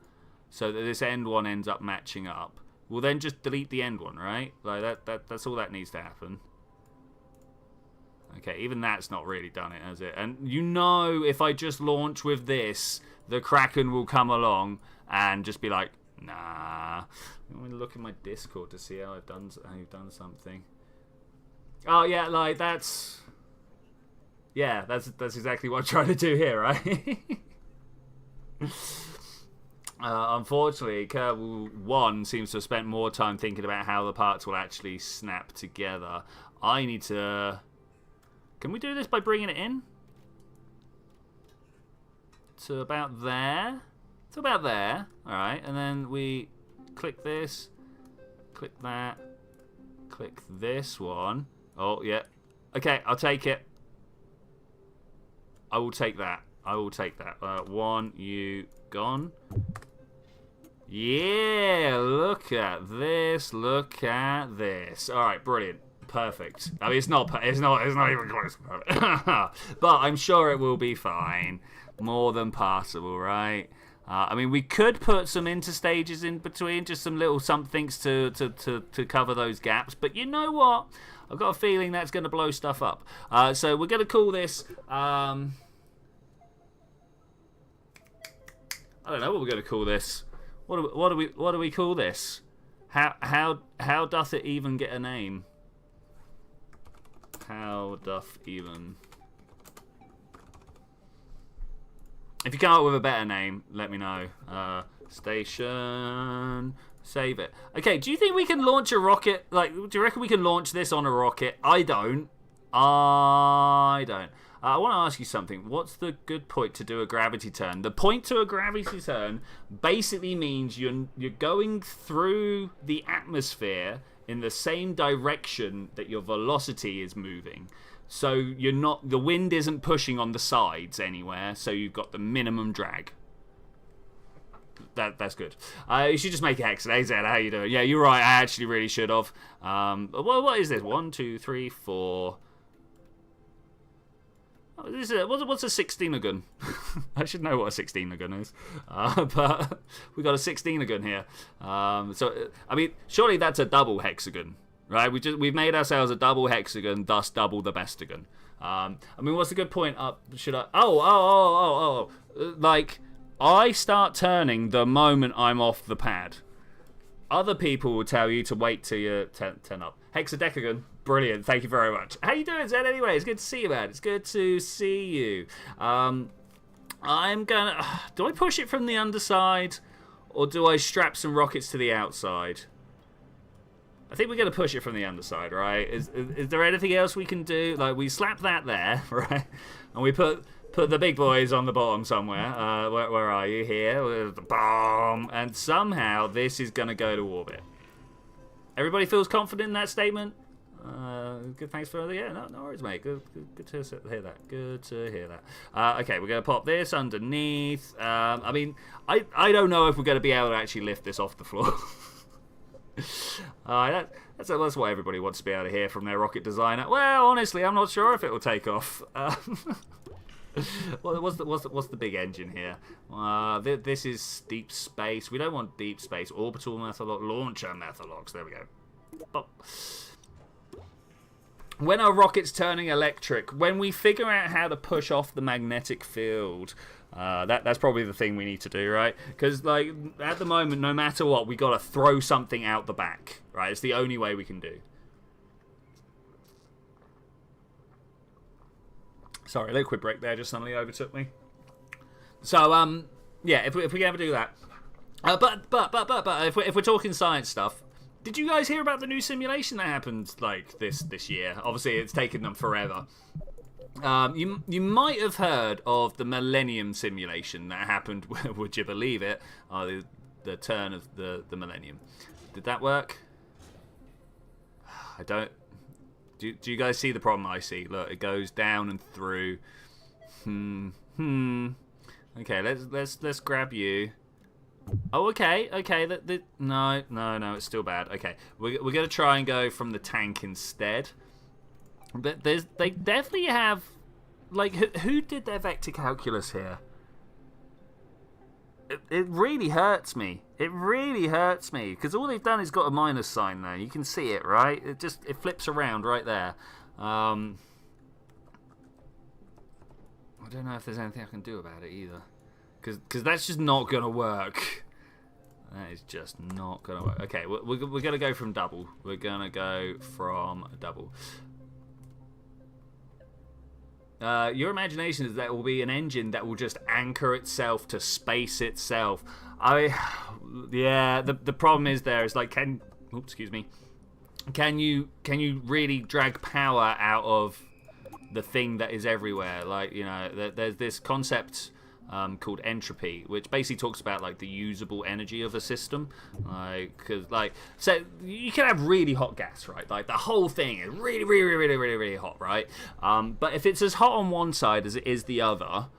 so that this end one ends up matching up, we'll then just delete the end one, right? Like that's all that needs to happen. Okay, even that's not really done it, has it? And you know, if I just launch with this, the Kraken will come along and just be like, nah. Let me look at my Discord to see how you've done something. Oh yeah, like that's. Yeah, that's exactly what I'm trying to do here, right? Unfortunately, Kerbal 1 seems to have spent more time thinking about how the parts will actually snap together. I need to... Can we do this by bringing it in? To about there. To about there. Alright, and then we click this. Click that. Click this one. Oh, yeah. Okay, I'll take it. I will take that. I will take that. 1, you gone. Yeah, look at this. Look at this. All right, brilliant. Perfect. I mean, it's not even close to perfect. But I'm sure it will be fine. More than passable, right? I mean, we could put some interstages in between, just some little somethings to cover those gaps. But you know what? I've got a feeling that's going to blow stuff up. So we're going to call this. I don't know what we're going to call this. What do we call this? How doth it even get a name? How doth even? If you come up with a better name, let me know. Station. Save it. Okay, do you think we can launch a rocket? Like, do you reckon we can launch this on a rocket? I don't. I want to ask you something. What's the good point to do a gravity turn? The point to a gravity turn basically means you're going through the atmosphere in the same direction that your velocity is moving. So you're not, the wind isn't pushing on the sides anywhere, so you've got the minimum drag. That's good. You should just make it hex. AZ, how you doing? Yeah, you're right. I actually really should have. What is this? 1, 2, 3, 4. What's a 16er? I should know what a 16er is. But we got a 16er here. So I mean, surely that's a double hexagon, right? We've made ourselves a double hexagon, thus double the bestagon. I mean, what's a good point up? Should I? Oh. Like, I start turning the moment I'm off the pad. Other people will tell you to wait till you're 10 up. Hexadecagon. Brilliant. Thank you very much. How you doing, Zed? Anyway, it's good to see you, man. It's good to see you. I'm gonna... do I push it from the underside? Or do I strap some rockets to the outside? I think we're going to push it from the underside, right? Is there anything else we can do? Like, we slap that there, right? And we put the big boys on the bottom somewhere. Where are you? Here. With the bomb. And somehow this is going to go to orbit. Everybody feels confident in that statement? Good, thanks for no worries, mate. Good to hear that. Good to hear that. Okay, we're gonna pop this underneath. I mean, I don't know if we're gonna be able to actually lift this off the floor. That's what everybody wants to be able to hear from their rocket designer. Well, honestly, I'm not sure if it will take off. What's the big engine here? This is deep space. We don't want deep space. Orbital method launcher methodlocks. There we go. Pop. When our rocket's turning electric, when we figure out how to push off the magnetic field, that's probably the thing we need to do, right? Because, like, at the moment, no matter what, we got to throw something out the back, right? It's the only way we can do. Sorry, liquid break there just suddenly overtook me. So, yeah, if we ever do that. But if we're talking science stuff, did you guys hear about the new simulation that happened like this year? Obviously, it's taken them forever. You might have heard of the Millennium simulation that happened. Would you believe it? The turn of the millennium. Did that work? I don't. Do you guys see the problem I see? Look, it goes down and through. Okay, let's grab you. Oh, okay. No, it's still bad. Okay, we're gonna try and go from the tank instead. But they definitely have, like, who did their vector calculus here? It really hurts me. It really hurts me because all they've done is got a minus sign there. You can see it, right? It flips around right there. I don't know if there's anything I can do about it either, because that's just not gonna work. That is just not gonna work. Okay, we're gonna go from double. We're gonna go from double. Your imagination is that it will be an engine that will just anchor itself to space itself. Yeah. The problem is like, can you really drag power out of the thing that is everywhere? Like, you know, there's this concept called entropy, which basically talks about like the usable energy of a system. So you can have really hot gas, right? Like the whole thing is really hot, right? But if it's as hot on one side as it is the other,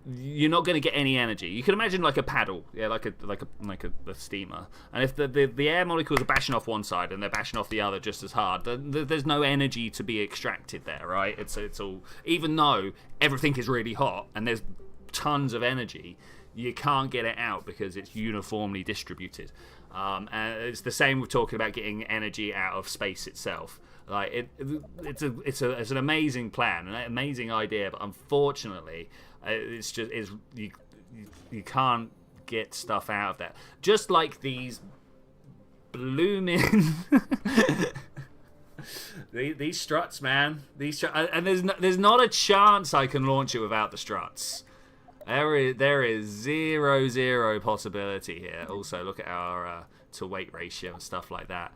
you're not going to get any energy. You can imagine like a paddle, yeah, like a steamer. And if the air molecules are bashing off one side and they're bashing off the other just as hard, there's no energy to be extracted there, right? It's all, even though everything is really hot and there's tons of energy, you can't get it out because it's uniformly distributed. And it's the same with talking about getting energy out of space itself. Like it's an amazing plan, an amazing idea, but unfortunately, you can't get stuff out of that. Just like these blooming these struts, man. And there's not a chance I can launch it without the struts. There is zero possibility here. Also, look at our to weight ratio and stuff like that.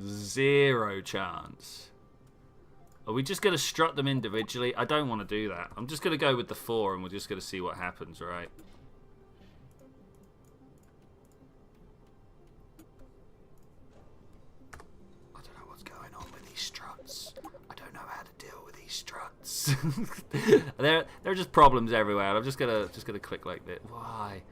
Zero chance. Are we just going to strut them individually? I don't want to do that. I'm just going to go with the 4 and we're just going to see what happens, right? I don't know what's going on with these struts. I don't know how to deal with these struts. there are just problems everywhere. I'm just gonna click like this. Why?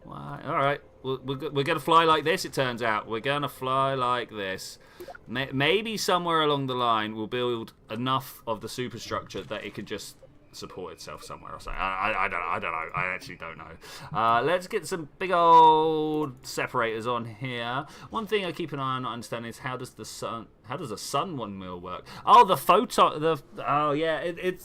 All right, we're gonna fly like this. It turns out we're gonna fly like this. Maybe somewhere along the line we'll build enough of the superstructure that it could just support itself somewhere or something. I don't know. I actually don't know. Let's get some big old separators on here. One thing I keep an eye on not understanding is how does a sun windmill work? Oh, the photon. It's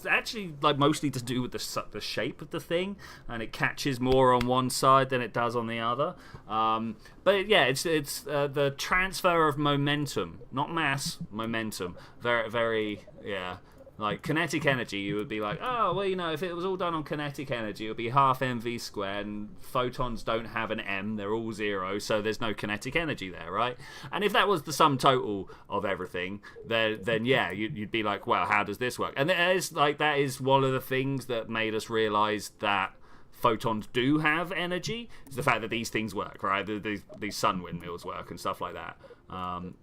actually like mostly to do with the shape of the thing, and it catches more on one side than it does on the other. But yeah, it's the transfer of momentum, not mass, momentum. Very yeah. Like kinetic energy, you would be like, oh, well, you know, if it was all done on kinetic energy, it would be half mv squared, and photons don't have an m, they're all 0, so there's no kinetic energy there, right? And if that was the sum total of everything, then yeah, you'd be like, well, how does this work? And that is one of the things that made us realize that photons do have energy, is the fact that these things work, right? These sun windmills work and stuff like that. Can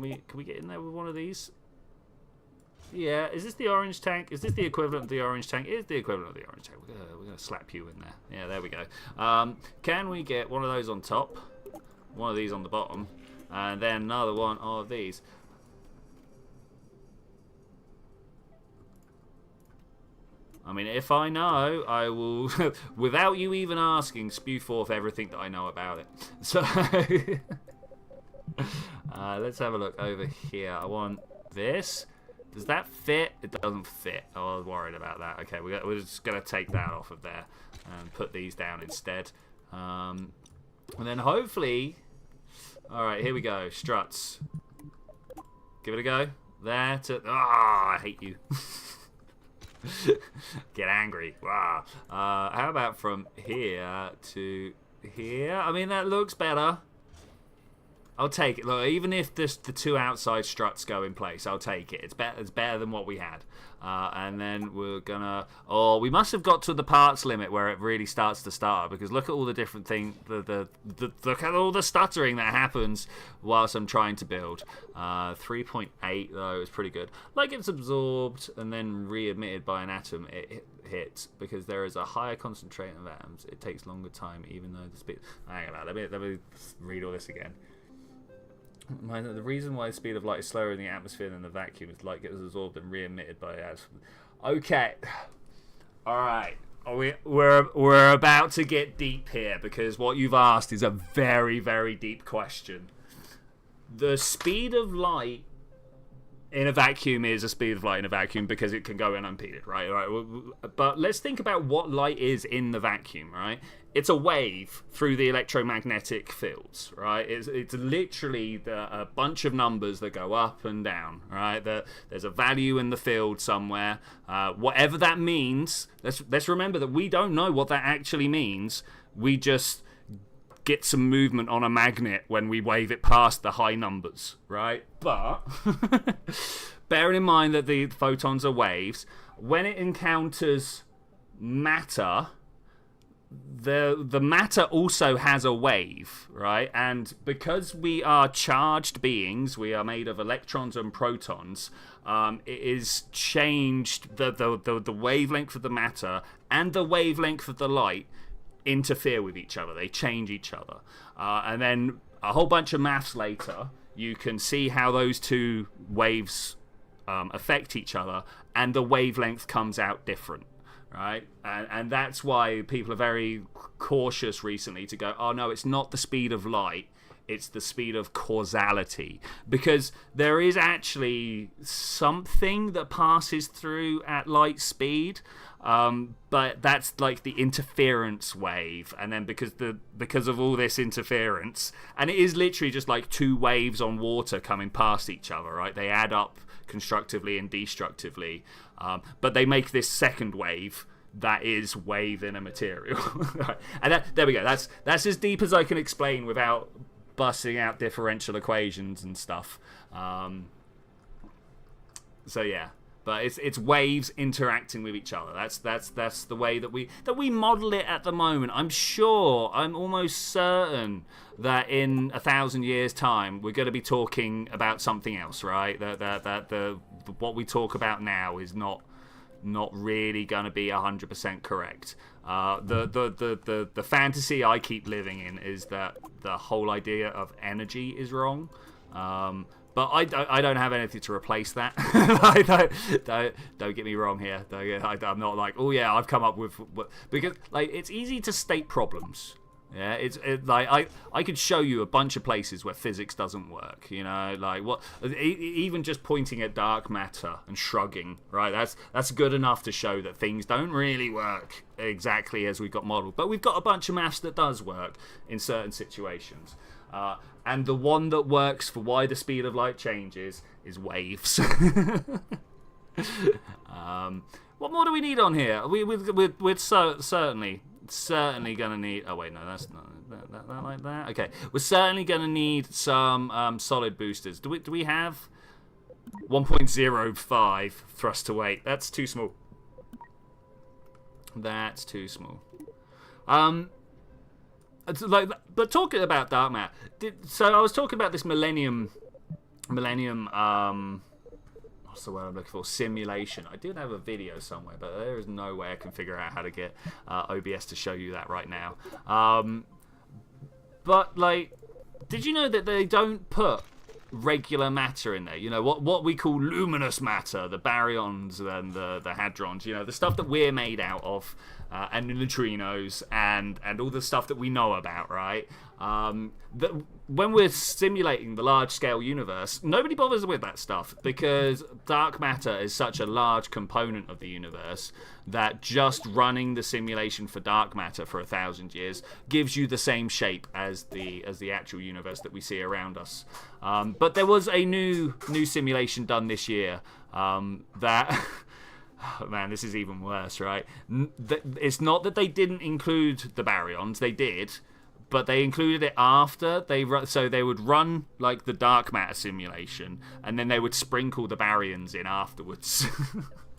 we get in there with one of these? Yeah, is this the orange tank? Is this the equivalent of the orange tank? It is the equivalent of the orange tank. We're gonna slap you in there. Yeah, there we go. Can we get one of those on top, one of these on the bottom, and then another one of these? I mean, if I know, I will, without you even asking, spew forth everything that I know about it. So, let's have a look over here. I want this. Does that fit? It doesn't fit. I was worried about that. Okay, we're just going to take that off of there and put these down instead. And then hopefully... Alright, here we go. Struts. Give it a go. There to... Ah, I hate you. Get angry. Wow. How about from here to here? I mean, that looks better. I'll take it. Look, even if the two outside struts go in place, I'll take it. It's better than what we had. And then we're gonna... Oh, we must have got to the parts limit where it really starts to stutter, because look at all the different things. Look at all the stuttering that happens whilst I'm trying to build. 3.8 though is pretty good. Like it's absorbed and then re-emitted by an atom. It hits because there is a higher concentration of atoms. It takes longer time, even though the speed... Hang on, let me read all this again. The reason why the speed of light is slower in the atmosphere than the vacuum is light gets absorbed and re-emitted by the atom. Okay. Alright. We're about to get deep here, because what you've asked is a very, very deep question. The speed of light in a vacuum is a speed of light in a vacuum because it can go unimpeded, right? But let's think about what light is in the vacuum, right? It's a wave through the electromagnetic fields, right? It's literally a bunch of numbers that go up and down, right? There's a value in the field somewhere. Whatever that means, let's remember that we don't know what that actually means. We just get some movement on a magnet when we wave it past the high numbers, right? But bearing in mind that the photons are waves, when it encounters matter, the matter also has a wave, right? And because we are charged beings, we are made of electrons and protons, it is changed, the wavelength of the matter and the wavelength of the light interfere with each other. They change each other. And then a whole bunch of maths later, you can see how those two waves affect each other, and the wavelength comes out different. Right, and that's why people are very cautious recently to go, oh no, it's not the speed of light, it's the speed of causality, because there is actually something that passes through at light speed, but that's like the interference wave, and then because of all this interference, and it is literally just like two waves on water coming past each other, right? They add up constructively and destructively, but they make this second wave that is wave in a material. And there we go. That's as deep as I can explain without busting out differential equations and stuff. So yeah, but it's waves interacting with each other. That's the way that we model it at the moment. I'm almost certain that in 1,000 years' time we're going to be talking about something else, right? That what we talk about now is not really going to be 100% correct. The fantasy I keep living in is that the whole idea of energy is wrong. But I don't have anything to replace that. Don't get me wrong here. I'm not like, oh yeah, I've come up with... Because like it's easy to state problems. Yeah, it's like I could show you a bunch of places where physics doesn't work. You know, like what? Even just pointing at dark matter and shrugging, right? That's good enough to show that things don't really work exactly as we've got modeled. But we've got a bunch of maths that does work in certain situations. And the one that works for why the speed of light changes is waves. What more do we need on here? We're certainly gonna need... Oh wait, no, that's not that like that. Okay, we're certainly gonna need some solid boosters. Do we have 1.05 thrust to weight? That's too small. That's too small. It's like, but talking about dark matter, so I was talking about this millennium. What's the word I'm looking for? Simulation. I did have a video somewhere, but there is no way I can figure out how to get OBS to show you that right now. But like, did you know that they don't put regular matter in there? You know, what we call luminous matter, the baryons and the hadrons, you know, the stuff that we're made out of, and the neutrinos and all the stuff that we know about, right? When we're simulating the large-scale universe, nobody bothers with that stuff because dark matter is such a large component of the universe that just running the simulation for dark matter for 1,000 years gives you the same shape as the actual universe that we see around us. But there was a new simulation done this year that. Oh, man, this is even worse, right? It's not that they didn't include the baryons; they did. But they included it after so they would run like the dark matter simulation, and then they would sprinkle the baryons in afterwards.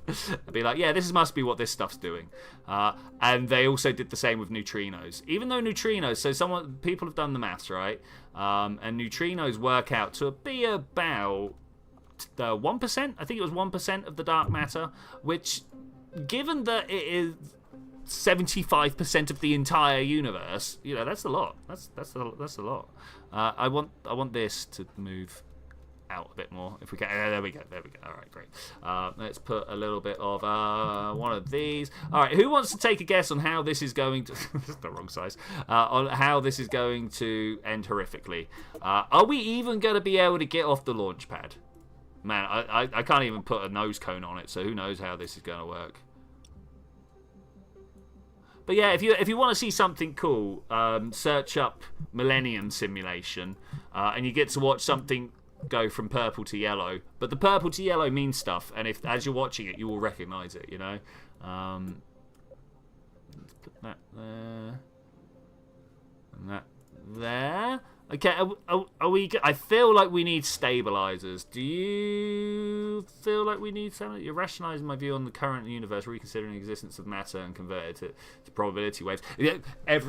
I'd be like, yeah, this must be what this stuff's doing. And they also did the same with neutrinos. Even though neutrinos, so people have done the maths, right? And neutrinos work out to be about 1%. I think it was 1% of the dark matter, which, given that it is 75% of the entire universe, that's a lot. That's a lot. I want this to move out a bit more if we can. There we go. All right, great. Let's put a little bit of one of these. All right, who wants to take a guess on how this is going to this is the wrong size, on how this is going to end horrifically? Are we even going to be able to get off the launch pad? Man, I can't even put a nose cone on it, so who knows how this is going to work. But yeah, if you want to see something cool, search up Millennium Simulation, and you get to watch something go from purple to yellow. But the purple to yellow means stuff, and as you're watching it, you will recognise it. Let's put that there, and that there. Okay, are we? I feel like we need stabilizers. Do you feel like we need something? You're rationalizing my view on the current universe, reconsidering the existence of matter and convert it to probability waves.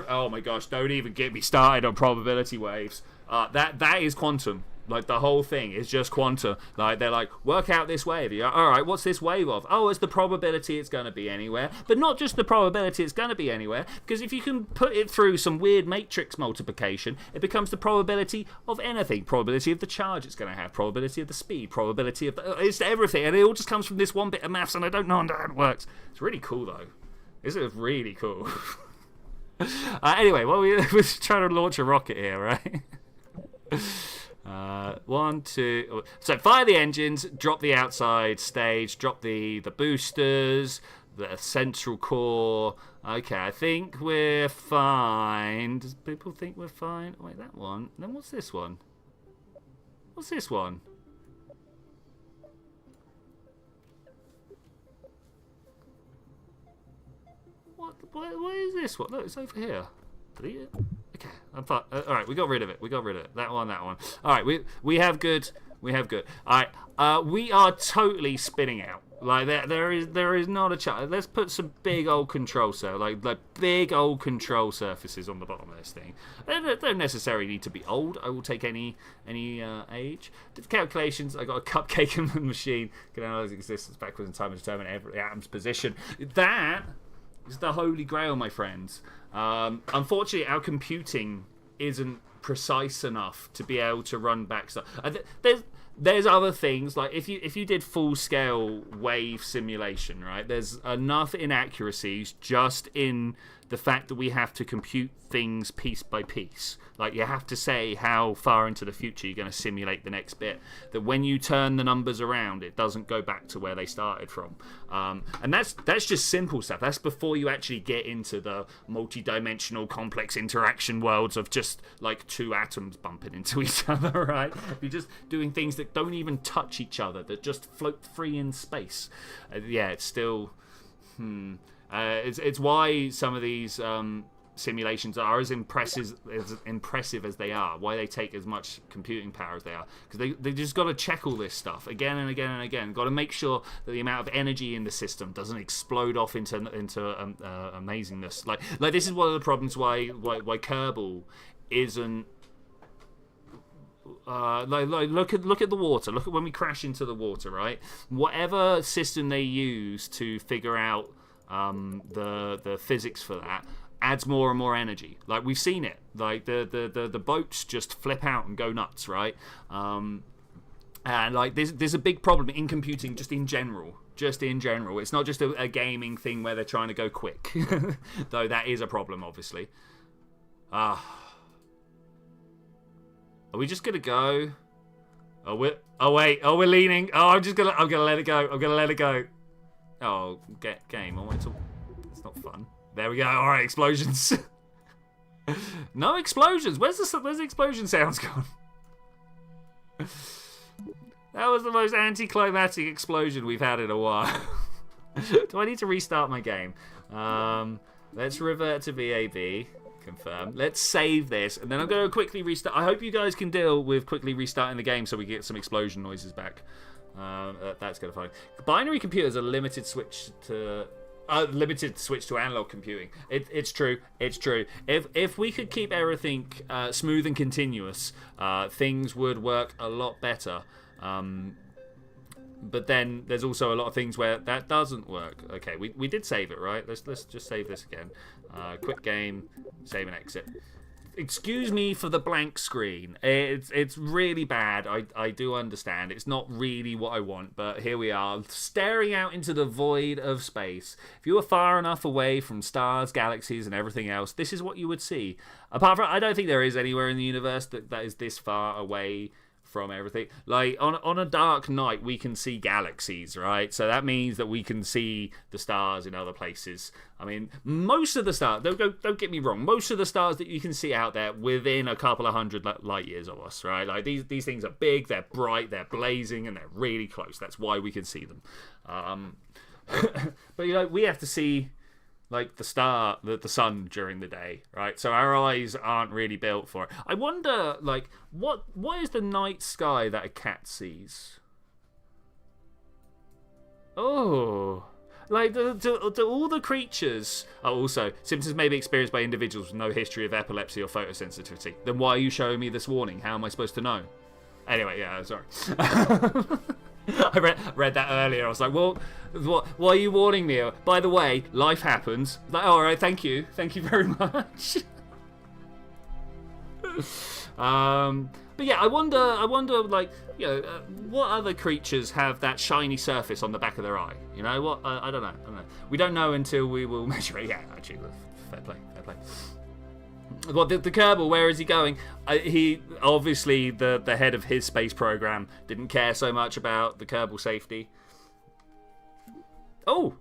Oh my gosh! Don't even get me started on probability waves. That is quantum. Like, the whole thing is just quantum. Like, they're like, work out this wave. You're like, all right, what's this wave of? Oh, it's the probability it's going to be anywhere. But not just the probability it's going to be anywhere, because if you can put it through some weird matrix multiplication, it becomes the probability of anything. Probability of the charge it's going to have, probability of the speed, probability of it's everything. And it all just comes from this one bit of maths, and I don't know how it works. It's really cool, though. This is really cool. Anyway, we're trying to launch a rocket here, right? 1, 2. So fire the engines, drop the outside stage, drop the boosters, the central core. Okay, I think we're fine. Does people think we're fine? Wait, that one. Then what's this one? What's this one? What is this one? Look, it's over here. Delete it. Okay, I'm fine. All right, we got rid of it. That one. All right, we have good. All right, we are totally spinning out. Like, there is not a chance. Let's put some big old control big old control surfaces on the bottom of this thing. They don't necessarily need to be old. I will take any age. Did calculations. I got a cupcake in the machine. Can analyze existence backwards in time and determine every atom's position. That is the holy grail, my friends. Unfortunately, our computing isn't precise enough to be able to run back stuff. There's other things, like if you did full scale wave simulation, right? There's enough inaccuracies just in the fact that we have to compute things piece by piece. Like, you have to say how far into the future you're going to simulate the next bit, that when you turn the numbers around, it doesn't go back to where they started from. And that's just simple stuff. That's before you actually get into the multi-dimensional complex interaction worlds of just like two atoms bumping into each other, right? You're just doing things that don't even touch each other, that just float free in space. It's still... It's why some of these simulations are as impressive as they are, why they take as much computing power as they are, because they just got to check all this stuff again and again and again. Got to make sure that the amount of energy in the system doesn't explode off into amazingness. Like this is one of the problems why Kerbal isn't look at the water. Look at when we crash into the water, right? Whatever system they use to figure out the physics for that adds more and more energy. Like, we've seen it. Like, the boats just flip out and go nuts, right? And like, there's a big problem in computing just in general. It's not just a gaming thing where they're trying to go quick. Though that is a problem, obviously. Are we just gonna go? Oh, wait. Oh, we're leaning. Oh, I'm gonna let it go. I'm gonna let it go. Oh, game. I want to. It's not fun. There we go. All right, explosions. No explosions. Where's the explosion sounds gone? That was the most anticlimactic explosion we've had in a while. Do I need to restart my game? Let's revert to VAB. Confirm. Let's save this, and then I'm going to quickly restart. I hope you guys can deal with quickly restarting the game so we get some explosion noises back. That's kind of fun. Binary computers are limited switch to analog computing. It's true. It's true. If we could keep everything smooth and continuous, things would work a lot better. But then there's also a lot of things where that doesn't work. Okay, we did save it, right? Let's just save this again. Quick game, save and exit. Excuse me for the blank screen. It's really bad. I do understand. It's not really what I want, but here we are, staring out into the void of space. If you were far enough away from stars, galaxies, and everything else, this is what you would see. Apart from, I don't think there is anywhere in the universe that is this far away from everything. Like on a dark night we can see galaxies, right? So that means that we can see the stars in other places. I mean, most of the stars, don't get me wrong, most of the stars that you can see out there within a couple of hundred light years of us, right? Like these things are big, they're bright, they're blazing, and they're really close. That's why we can see them. But you know, we have to see like the sun during the day, right? So our eyes aren't really built for it. I wonder, like, what is the night sky that a cat sees? Oh, like do all the creatures? Oh, also, symptoms may be experienced by individuals with no history of epilepsy or photosensitivity. Then why are you showing me this warning? How am I supposed to know? Anyway, yeah, sorry. I read that earlier. I was like, well, why are you warning me? By the way, life happens. Like, oh, all right, thank you very much. But yeah, I wonder, like, you know, what other creatures have that shiny surface on the back of their eye? You know what? I don't know. We don't know until we will measure it. Yeah, actually, fair play. Well, the Kerbal, where is he going? He obviously the head of his space program didn't care so much about the Kerbal safety. Oh!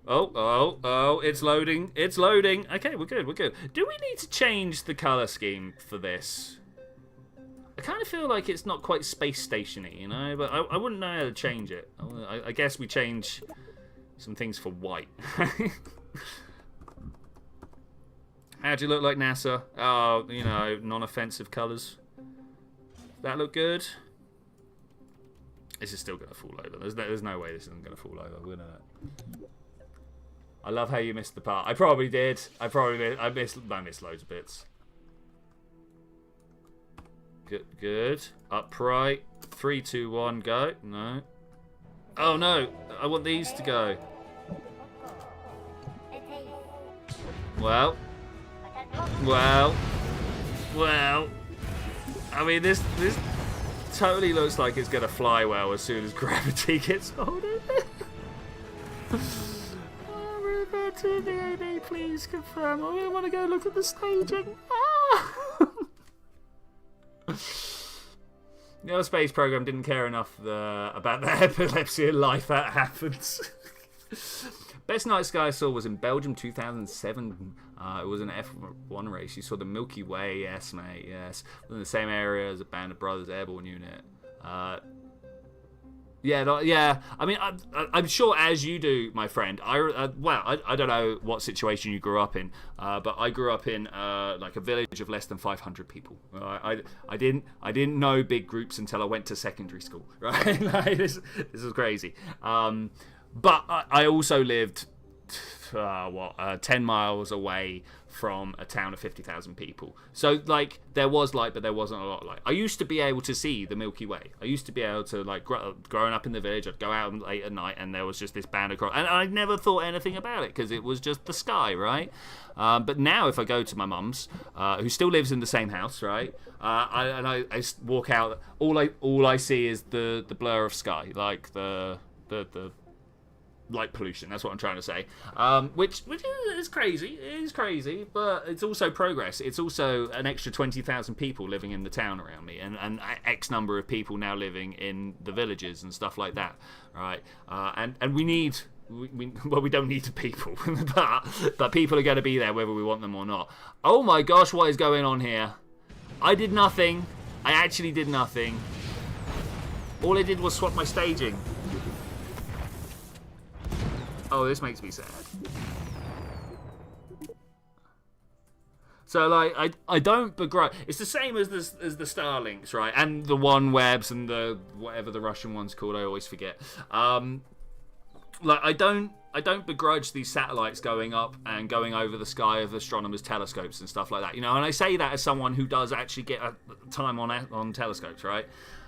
It's loading. Okay, we're good. Do we need to change the color scheme for this? I kind of feel like it's not quite space stationy, you know, but I wouldn't know how to change it. I guess we change some things for white. How do you look like NASA? Oh, you know, non-offensive colours. That look good? This is still going to fall over. There's no way this isn't going to fall over. We're gonna... I love how you missed the part. I probably did. I missed loads of bits. Good. Upright. 3, 2, 1, go. No. Oh no! I want these to go. Well. I mean, this totally looks like it's gonna fly well as soon as gravity gets on it. Revert to the VAB, please confirm. I want to go look at the staging. The other space program didn't care enough about the epilepsy in life that happens. Best night sky I saw was in Belgium 2007. It was an F1 race. You saw the Milky Way. Yes, mate. Yes. In the same area as a Band of Brothers airborne unit. Yeah. I mean, I'm sure as you do, my friend. I don't know what situation you grew up in, but I grew up in like a village of less than 500 people. I didn't know big groups until I went to secondary school. Right? Like, this is crazy. But I also lived 10 miles away from a town of 50,000 people. So, like, there was light, but there wasn't a lot of light. I used to be able to see the Milky Way. I used to be able to, like, growing up in the village, I'd go out late at night, and there was just this band across. And I never thought anything about it, because it was just the sky, right? But now, if I go to my mum's, who still lives in the same house, right? I walk out, all I see is the blur of sky, like the light pollution. That's what I'm trying to say. Which is crazy. It is crazy, but it's also progress. It's also an extra 20,000 people living in the town around me, and X number of people now living in the villages and stuff like that, right? And we need. We don't need the people, but people are going to be there whether we want them or not. Oh my gosh, what is going on here? I did nothing. I actually did nothing. All I did was swap my staging. Oh, this makes me sad. So, like, I don't begrudge. It's the same as the Starlinks, right? And the OneWebs and the whatever the Russian one's called. I always forget. Like, I don't begrudge these satellites going up and going over the sky of astronomers' telescopes and stuff like that. You know, and I say that as someone who does actually get time on telescopes, right?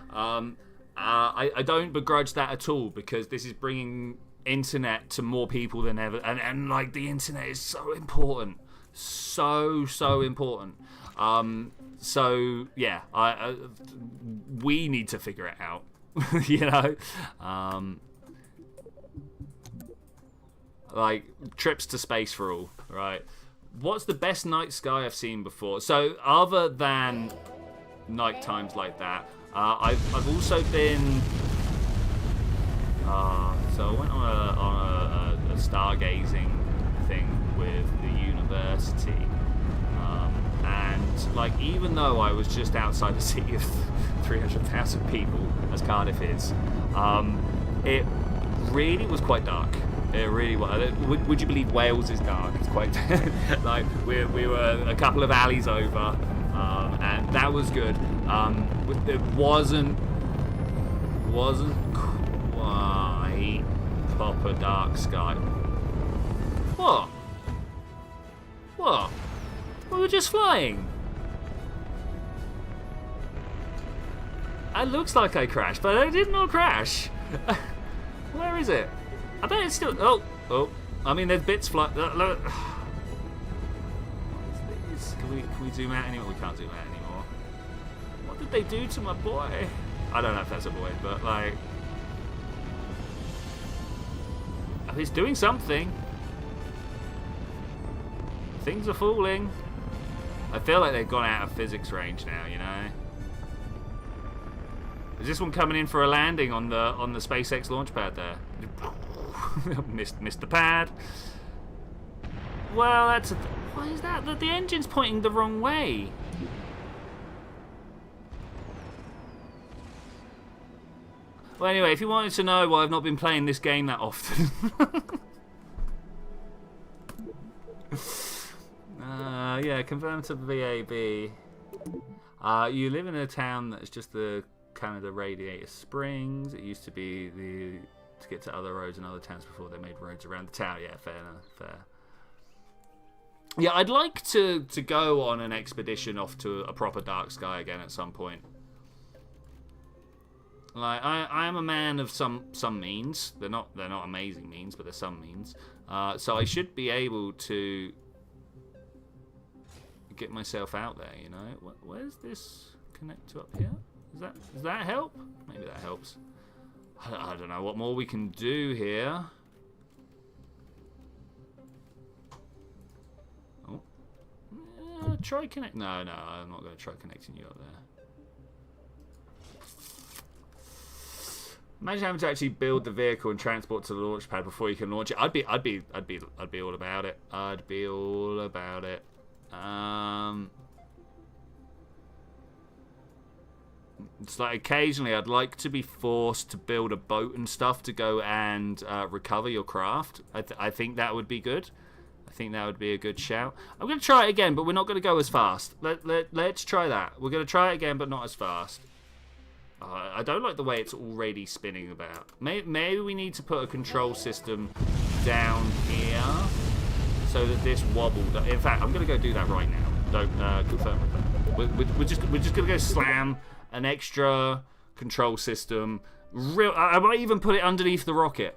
I don't begrudge that at all, because this is bringing internet to more people than ever, and like, the internet is so important, so important. So yeah, we need to figure it out. You know. Like, trips to space for all, right? What's the best night sky I've seen before? So, other than night times like that, I've also been. So I went on a stargazing thing with the university, and like, even though I was just outside a city of 300,000 people, as Cardiff is, it really was quite dark. It really was. Would you believe Wales is dark? It's quite like, we were a couple of alleys over, and that was good. It wasn't quite proper dark sky. What? We were just flying. It looks like I crashed, but I did not crash. Where is it? I bet it's still. Oh! I mean, there's bits fly. Look. What is this? Can we zoom out anymore? We can't zoom out anymore. What did they do to my boy? I don't know if that's a boy, but like, oh, he's doing something. Things are falling. I feel like they've gone out of physics range now. You know. Is this one coming in for a landing on the SpaceX launch pad there? missed the pad. Well, that's what is that? The engine's pointing the wrong way. Well, anyway, if you wanted to know why I've not been playing this game that often, yeah, confirm to VAB. You live in a town that's just the Canada Radiator Springs. It used to be to get to other roads and other towns before they made roads around the town. Yeah, fair enough, fair. Yeah, I'd like to go on an expedition off to a proper dark sky again at some point. Like, I am a man of some means. They're not amazing means, but there's some means. So I should be able to get myself out there. You know, where's this connect to up here? Does that help? Maybe that helps. I don't know what more we can do here. Oh. Try connect. No, I'm not going to try connecting you up there. Imagine having to actually build the vehicle and transport to the launch pad before you can launch it. I'd be all about it. I'd be all about it. It's like, occasionally I'd like to be forced to build a boat and stuff to go and recover your craft. I think that would be good. I think that would be a good shout. I'm going to try it again, but we're not going to go as fast. Let's try that. We're going to try it again, but not as fast. I don't like the way it's already spinning about. Maybe we need to put a control system down here so that this wobble. In fact, I'm going to go do that right now. Don't confirm with that. We're just going to go slam an extra control system. I might even put it underneath the rocket,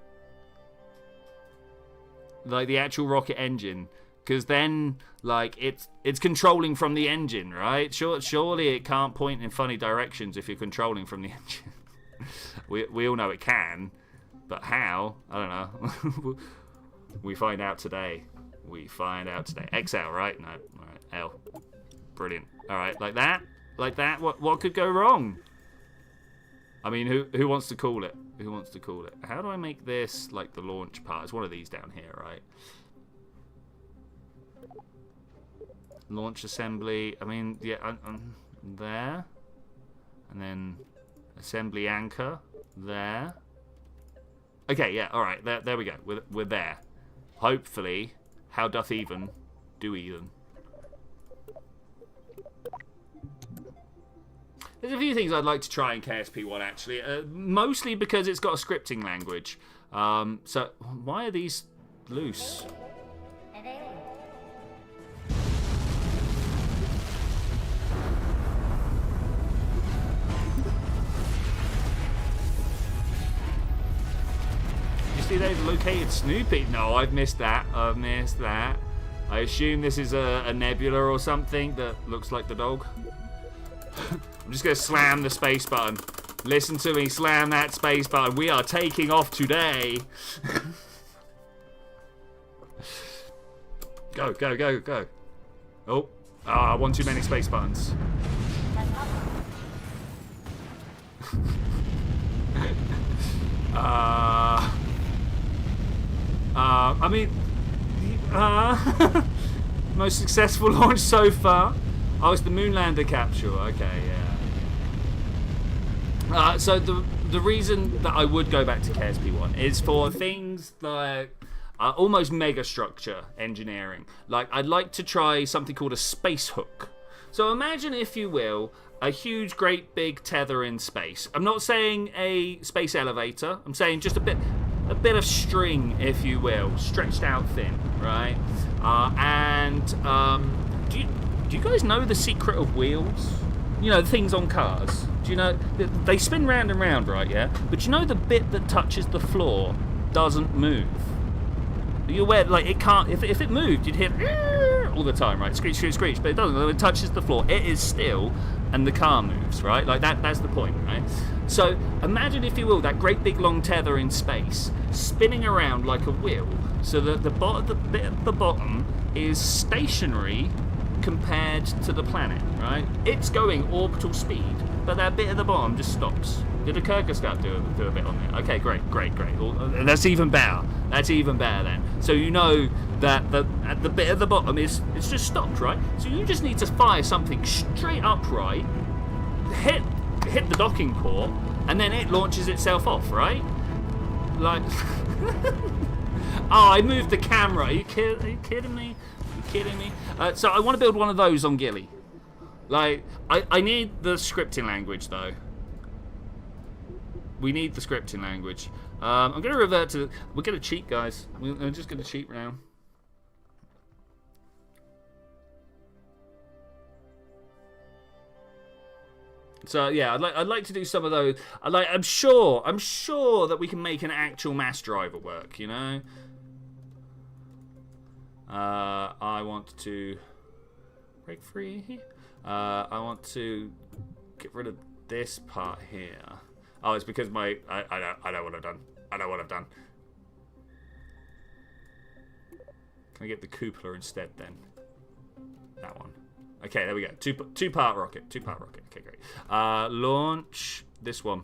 like the actual rocket engine, because then, like, it's controlling from the engine, right? Surely it can't point in funny directions if you're controlling from the engine. we all know it can. But how? I don't know. We find out today. We find out today. XL, right? No. All right. L. Brilliant. All right, like that? Like that? What could go wrong? I mean, who wants to call it? Who wants to call it? How do I make this like the launch part? It's one of these down here, right? Launch assembly. I mean, yeah, there. And then assembly anchor there. Okay, yeah, all right. There we go. We're there. Hopefully, how doth even do even. There's a few things I'd like to try in KSP1 actually, mostly because it's got a scripting language. So why are these loose? You see they've located Snoopy? No, I've missed that. I've missed that. I assume this is a nebula or something that looks like the dog. I'm just going to slam the space button. Listen to me, slam that space button. We are taking off today. Go, go, go, go. Oh, one too many space buttons. I mean, most successful launch so far. Oh, it's the Moonlander capsule. Okay, yeah. So the reason that I would go back to KSP1 is for things like almost mega structure engineering. Like, I'd like to try something called a space hook. So imagine, if you will, a huge, great big tether in space. I'm not saying a space elevator. I'm saying just a bit of string, if you will, stretched out thin, right? Do you guys know the secret of wheels? You know, the things on cars. Do you know they spin round and round, right? Yeah. But you know the bit that touches the floor doesn't move. Are you aware? Like, it can't. If it moved, you'd hear all the time, right? Screech, screech, screech. But it doesn't. When it touches the floor, it is still, and the car moves, right? Like that's the point, right? So imagine, if you will, that great big long tether in space spinning around like a wheel, so that the bit at the bottom is stationary compared to the planet, right? It's going orbital speed, but that bit at the bottom just stops. Did a Kyrgyzstan do a bit on there? Okay, great. Well, that's even better. That's even better then. So you know that the bit at the bottom it's just stopped, right? So you just need to fire something straight upright, hit the docking port, and then it launches itself off, right? Like, oh, I moved the camera. Are you kidding me? So I want to build one of those on Gilly. Like, I need the scripting language, though. We need the scripting language. I'm going to revert to... We're going to cheat, guys. We're just going to cheat now. So yeah, I'd like to do some of those. I'm sure that we can make an actual mass driver work. You know. I want to break free. I want to get rid of this part here. Oh, it's because I know what I've done. I know what I've done. Can I get the cupola instead then? That one. Okay, there we go. Two-part rocket. Two-part rocket. Okay, great. Launch this one.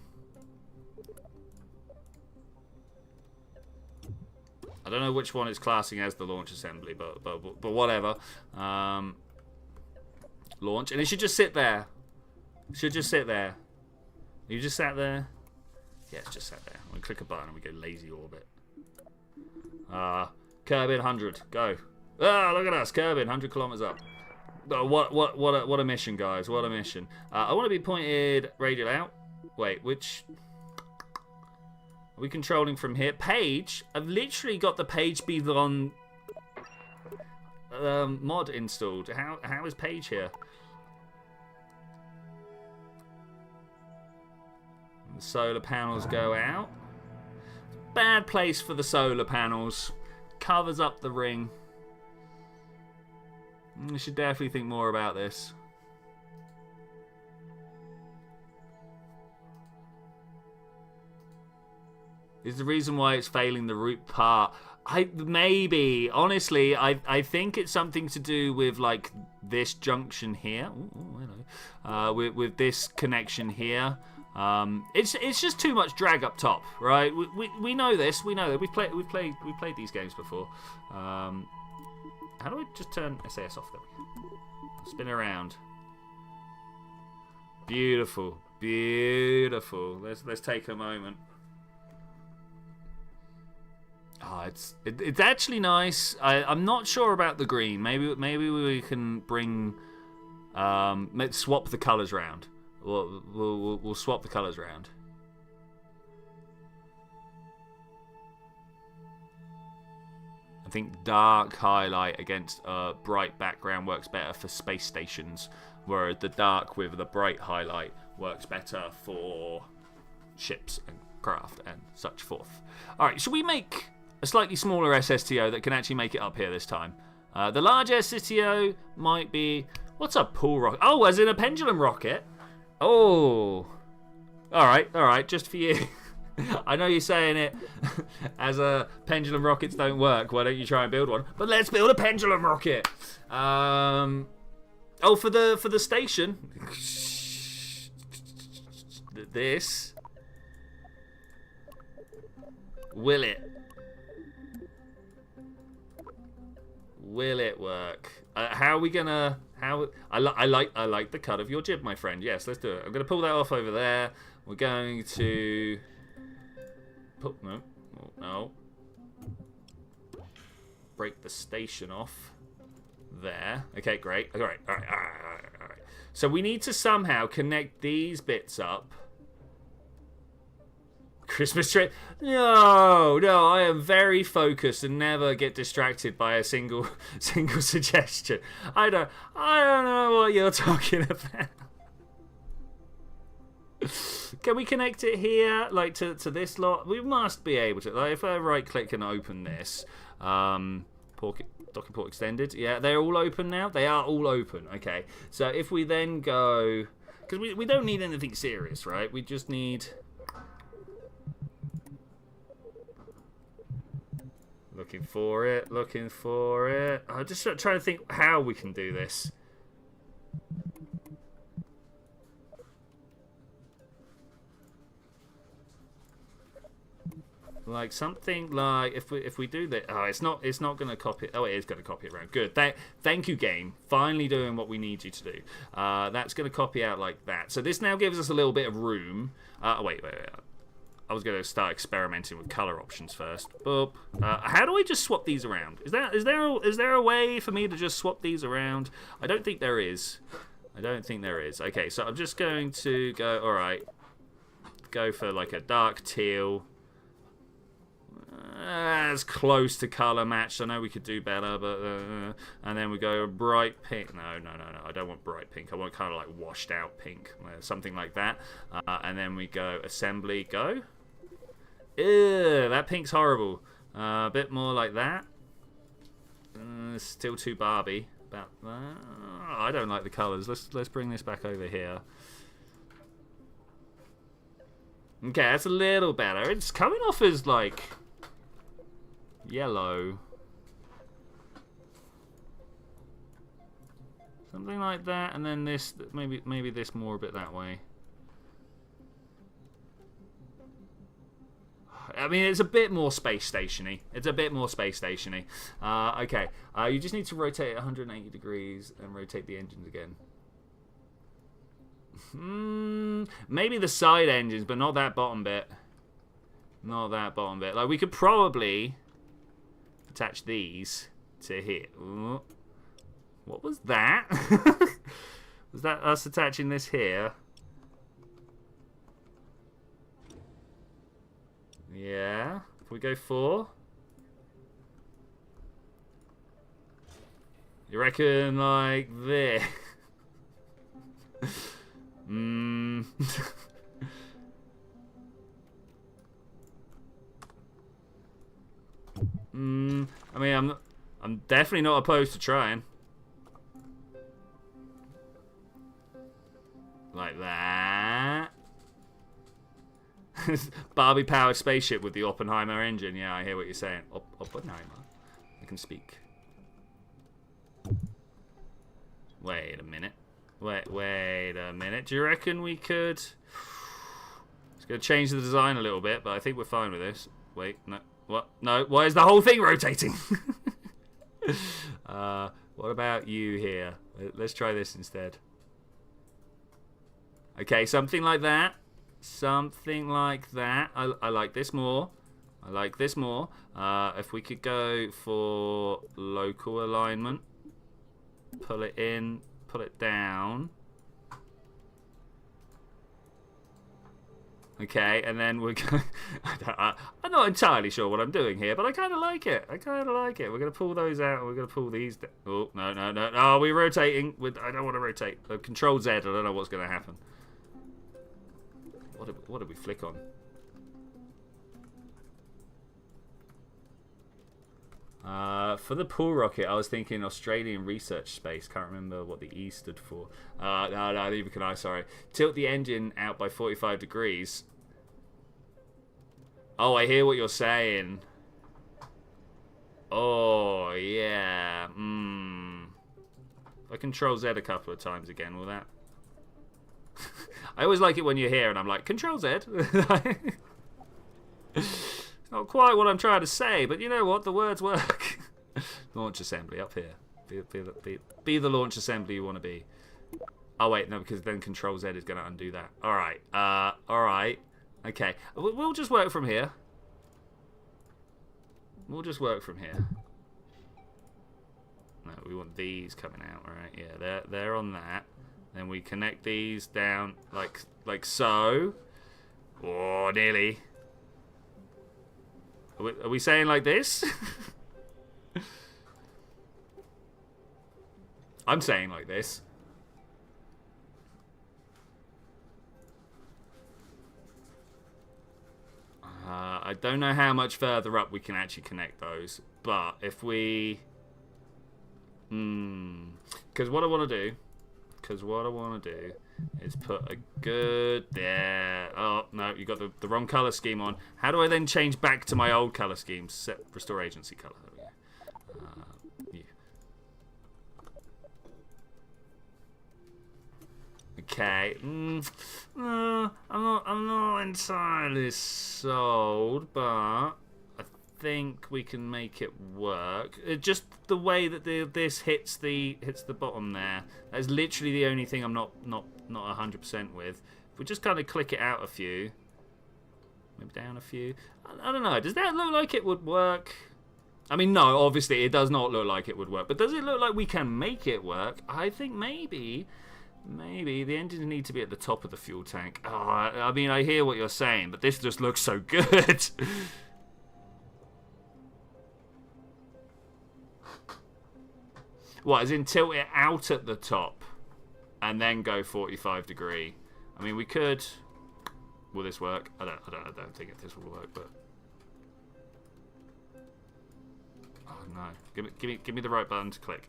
I don't know which one it's classing as the launch assembly, but whatever. Launch, and it should just sit there. It should just sit there. You just sat there. Yeah, it's just sat there. We click a button and we go lazy orbit. Kerbin 100. Go. Ah, look at us. Kerbin 100 kilometers up. Oh, what a mission, guys. What a mission. I want to be pointed radial out. Wait, which... Are we controlling from here? Page? I've literally got the page speed on mod installed. How is page here? The solar panels go out. Bad place for the solar panels. Covers up the ring. I should definitely think more about this. is the reason why it's failing the root part. Maybe, honestly, I think it's something to do with like this junction here. Ooh, hello. With this connection here. It's just too much drag up top, right? We know this. We know that we've played these games before. How do I just turn SAS off? There we go. Spin around. Beautiful, beautiful. Let's take a moment. Oh, it's actually nice. I'm not sure about the green. Maybe we can bring let's swap the colours around. We'll swap the colours around. I think dark highlight against a bright background works better for space stations, whereas the dark with the bright highlight works better for ships and craft and such forth. All right, should we make a slightly smaller SSTO that can actually make it up here this time? The large SSTO might be... What's a pull rocket? Oh, as in a pendulum rocket? Oh. All right, just for you. I know you're saying it as a pendulum rockets don't work. Why don't you try and build one? But let's build a pendulum rocket. Oh, for the station. This. Will it work? How are we gonna? I like the cut of your jib, my friend. Yes, let's do it. I'm gonna pull that off over there. We're going to put no. Break the station off there. Okay, great. All right. So we need to somehow connect these bits up. Christmas tree? No, I am very focused and never get distracted by a single suggestion. I don't know what you're talking about. Can we connect it here, like to this lot? We must be able to. Like, if I right click and open this, docking port extended. Yeah, they're all open now. They are all open. Okay, so if we then go, because we don't need anything serious, right? We just need. Looking for it. I'm just trying to think how we can do this. Like something like if we do that. Oh, it's not going to copy. Oh, it is going to copy it around. Good. Thank you, game. Finally doing what we need you to do. That's going to copy out like that. So this now gives us a little bit of room. Wait. I was going to start experimenting with color options first. Boop. How do I just swap these around? Is there a way for me to just swap these around? I don't think there is. Okay, so I'm just going to go. All right. Go for like a dark teal. As close to color matched. I know we could do better, but and then we go bright pink. No. I don't want bright pink. I want kind of like washed out pink, something like that. And then we go assembly. Go. Ew, that pink's horrible. A bit more like that. Still too Barbie. About that. I don't like the colors. Let's bring this back over here. Okay, that's a little better. It's coming off as like yellow. Something like that, and then this, maybe this more a bit that way. I mean, it's a bit more space stationy. Okay, you just need to rotate it 180 degrees and rotate the engines again. Maybe the side engines, but not that bottom bit. Like, we could probably attach these to here. Ooh. What was that? Was that us attaching this here? Yeah. If we go 4. You reckon like this? I mean, I'm definitely not opposed to trying. Like that. Barbie powered spaceship with the Oppenheimer engine. Yeah, I hear what you're saying. Oppenheimer. I can speak. Wait a minute. Wait a minute. Do you reckon we could... It's going to change the design a little bit, but I think we're fine with this. Wait, no. What? No, why is the whole thing rotating? What about you here? Let's try this instead. Okay, something like that. Something like that. I like this more. I like this more. If we could go for local alignment. Pull it in, pull it down. Okay, and then we're going... I'm not entirely sure what I'm doing here, but I kind of like it. I kind of like it. We're going to pull those out, and we're going to pull these down. Oh, no. Oh, we're rotating. I don't want to rotate. Control Z, I don't know what's going to happen. What did we flick on? For the pool rocket, I was thinking Australian Research Space. Can't remember what the E stood for. No, neither can I, sorry. Tilt the engine out by 45 degrees. Oh, I hear what you're saying. Oh, yeah. If I control Z a couple of times again, will that... I always like it when you're here and I'm like, Control Z. It's not quite what I'm trying to say, but you know what? The words work. Launch assembly up here. Be the launch assembly you want to be. Oh wait, no, because then Control Z is going to undo that. All right. All right. Okay. We'll just work from here. We'll just work from here. No, we want these coming out, right? Yeah, they're on that. Then we connect these down like so. Oh, nearly. Are we saying like this? I'm saying like this. I don't know how much further up we can actually connect those, but if we... Because what I want to do... is put a good there. Oh no, you got the wrong color scheme on. How do I then change back to my old color scheme? Set restore agency color. There we go. Yeah. Okay. I'm not entirely sold, but I think we can make it work. Just the way that this hits the bottom there. That is literally the only thing I'm not 100% with. If we just kind of click it out a few, maybe down a few. I don't know. Does that look like it would work? I mean, no. Obviously, it does not look like it would work. But does it look like we can make it work? I think maybe the engines need to be at the top of the fuel tank. Oh, I mean, I hear what you're saying, but this just looks so good. What, as in tilt it out at the top and then go 45 degree? I mean, we could... Will this work? I don't think this will work, but... Oh, no. Give me the right button to click.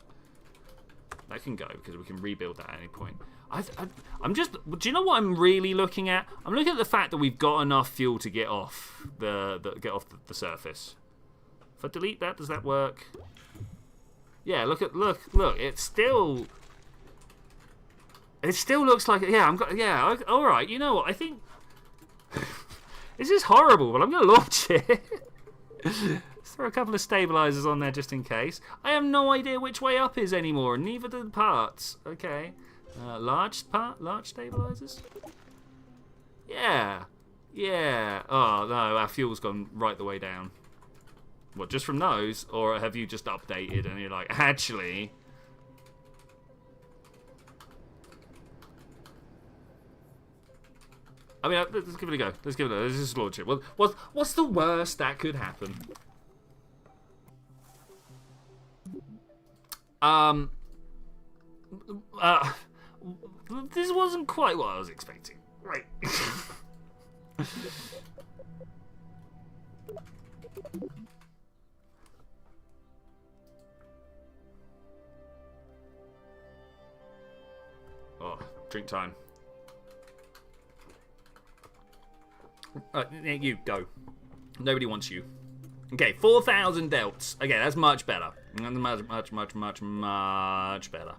That can go, because we can rebuild that at any point. I'm just... Do you know what I'm really looking at? I'm looking at the fact that we've got enough fuel to get off the surface. If I delete that, does that work? Yeah, look. It still looks like it. Yeah, all right. You know what? I think this is horrible, but I'm gonna launch it. Let's throw a couple of stabilizers on there just in case. I have no idea which way up is anymore, and neither do the parts. Okay, large stabilizers. Yeah. Oh no, our fuel's gone right the way down. What, just from those? Or have you just updated and you're like, actually... I mean, let's give it a go. Let's just launch it. What's the worst that could happen? This wasn't quite what I was expecting. Right. Oh, drink time. You go. Nobody wants you. Okay, 4,000 delts. Okay, that's much better. Much better.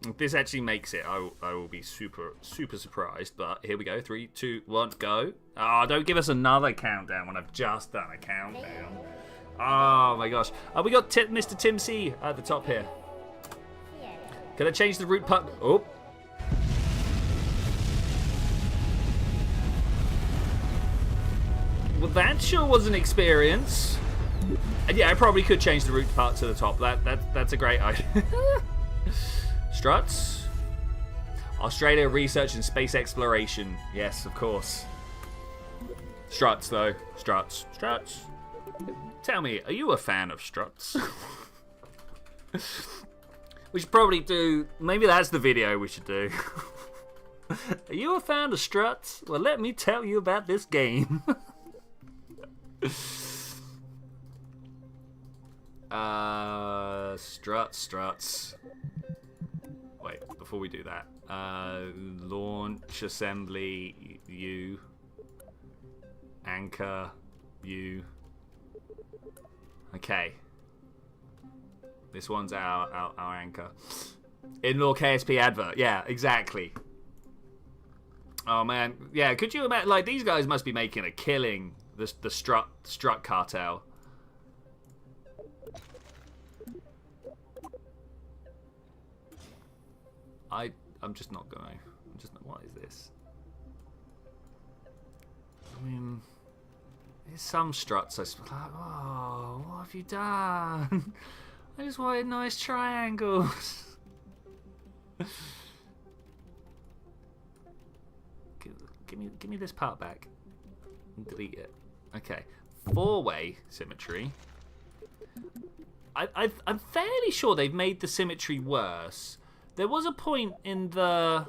If this actually makes it, I will be super surprised. But here we go. 3, 2, 1, go. Oh, don't give us another countdown when I've just done a countdown. Oh my gosh. We got Mr. Tim C at the top here. Can I change the route part? Oh. Well, that sure was an experience. And yeah, I probably could change the route part to the top. That's a great idea. Struts. Australia research and space exploration. Yes, of course. Struts, though. Struts. Tell me, are you a fan of struts? We should probably do... Maybe that's the video we should do. Are you a fan of struts? Well, let me tell you about this game. Struts. Wait, before we do that. Launch assembly, U. Anchor, U. Okay. This one's our anchor. In-law KSP advert. Yeah, exactly. Oh, man. Yeah, could you imagine? Like, these guys must be making a killing. The strut cartel. I'm just not going. I'm just not. What is this? I mean, there's some struts. I suppose. Like, oh, what have you done? I just wanted nice triangles. Give me this part back. Delete it. Okay. 4-way symmetry. I'm fairly sure they've made the symmetry worse. There was a point in the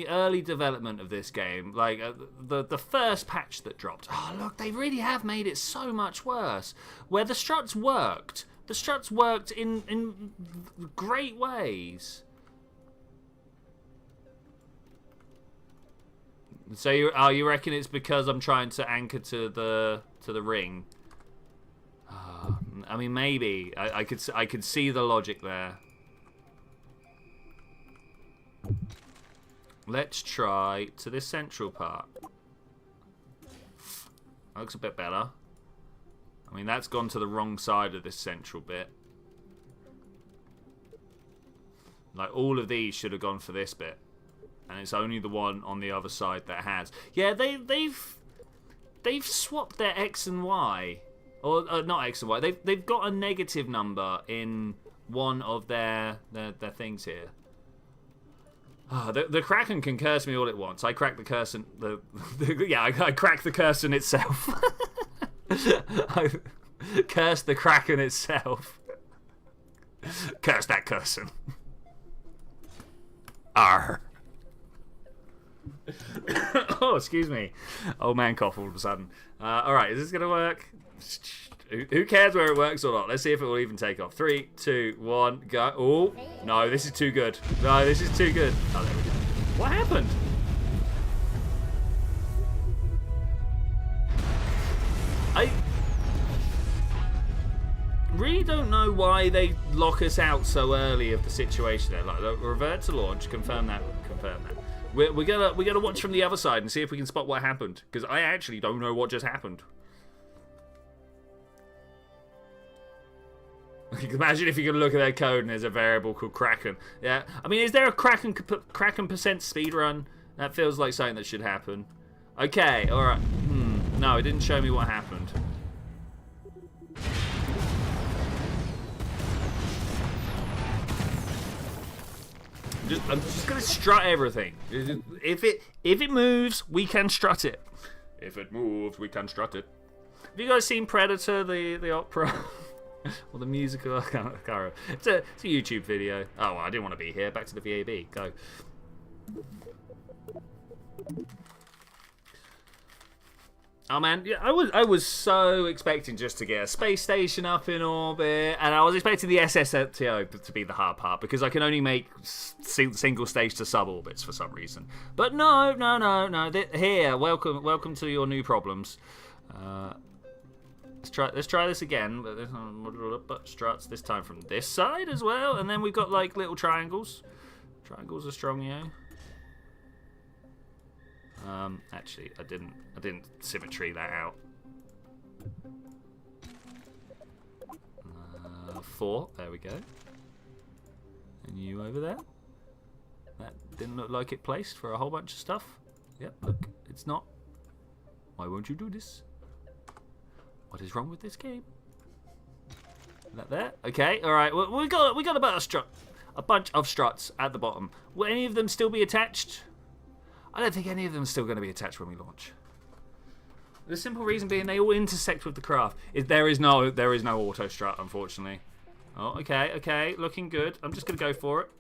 early development of this game, like the first patch that dropped. Oh look, they really have made it so much worse. Where the struts worked. The struts worked in great ways. So you reckon it's because I'm trying to anchor to the ring? I mean, maybe I could see the logic there. Let's try to this central part. That looks a bit better. I mean, that's gone to the wrong side of this central bit. Like, all of these should have gone for this bit. And it's only the one on the other side that has. Yeah, they've swapped their X and Y. Or not X and Y. They've got a negative number in one of their things here. The Kraken can curse me all it wants. I crack the curse and I crack the curse in itself. I curse the Kraken itself. Curse that curse. Arr. Oh, excuse me. Old man cough all of a sudden. Alright, is this gonna work? Who cares where it works or not? Let's see if it will even take off. 3, 2, 1, go. Oh, no, this is too good. No, this is too good. Oh, there we go. What happened? I really don't know why they lock us out so early of the situation there. Like, revert to launch, confirm that. We're gonna watch from the other side and see if we can spot what happened, because I actually don't know what just happened. Imagine if you could look at their code and there's a variable called Kraken. Yeah, I mean, is there a Kraken percent speedrun? That feels like something that should happen. Okay, all right. No, it didn't show me what happened. I'm just gonna strut everything. If it moves, we can strut it. If it moves, we can strut it. Have you guys seen Predator, the opera? Or the musical? I can't remember. It's a YouTube video. Oh, well, I didn't want to be here. Back to the VAB. Go. Oh man, yeah, I was so expecting just to get a space station up in orbit, and I was expecting the SSTO to be the hard part because I can only make single stage to suborbits for some reason. But no. Here, welcome to your new problems. Let's try this again, but struts this time from this side as well, and then we've got like little triangles. Triangles are strong, yeah. Actually, I didn't symmetry that out. 4, there we go. And you over there. That didn't look like it placed for a whole bunch of stuff. Yep, look, it's not. Why won't you do this? What is wrong with this game? That there? Okay, all right. Well, we got about a bunch of struts at the bottom. Will any of them still be attached? I don't think any of them are still going to be attached when we launch. The simple reason being they all intersect with the craft. There is no auto strut, unfortunately. Oh, okay, looking good. I'm just going to go for it.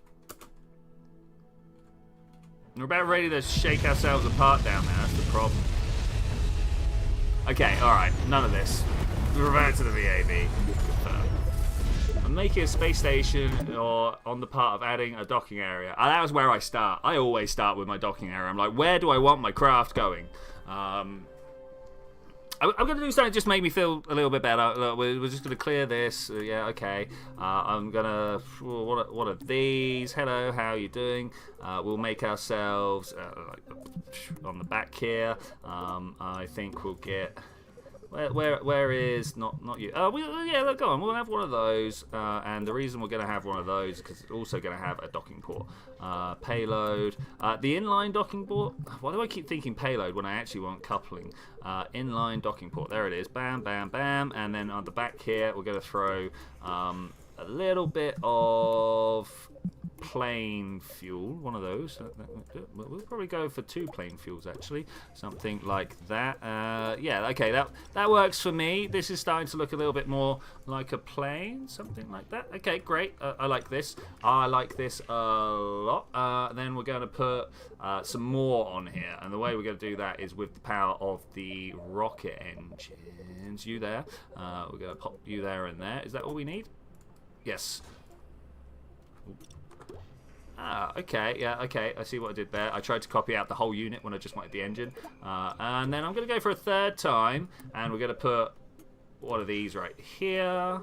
We're about ready to shake ourselves apart down there. That's the problem. Okay, all right, none of this. We're back to the VAB. I'm making a space station or on the part of adding a docking area. That was where I start. I always start with my docking area. I'm like, where do I want my craft going? I'm going to do something that just make me feel a little bit better. Look, we're just going to clear this. Yeah, okay. I'm going to... What are these? Hello, how are you doing? We'll make ourselves... on the back here. I think we'll get... Where is not you? Yeah, look, go on. We'll have one of those, and the reason we're going to have one of those is because it's also going to have a docking port. Payload. The inline docking port. Why do I keep thinking payload when I actually want coupling? Inline docking port. There it is. Bam, bam, bam. And then on the back here, we're going to throw a little bit of plane fuel, one of those. We'll probably go for 2 plane fuels actually, something like that. Yeah, okay, that works for me. This is starting to look a little bit more like a plane, something like that. Okay, great. I like this. I like this a lot. Then we're going to put some more on here, and the way we're going to do that is with the power of the rocket engines. You there. We're going to pop you there and there. Is that all we need? Yes. Okay, yeah, okay, I see what I did there. I tried to copy out the whole unit when I just wanted the engine. And then I'm going to go for a 3rd time, and we're going to put one of these right here.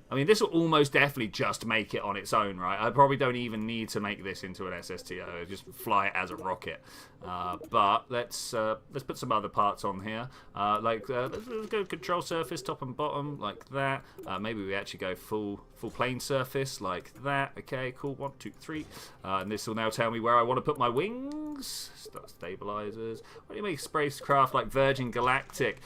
I mean, this will almost definitely just make it on its own, right? I probably don't even need to make this into an SSTO. Just fly it as a rocket. But let's put some other parts on here. Let's go control surface, top and bottom, like that. Maybe we actually go full plane surface, like that. Okay, cool. 1, 2, 3. And this will now tell me where I want to put my wings. Stabilizers. What do you make spacecraft like Virgin Galactic?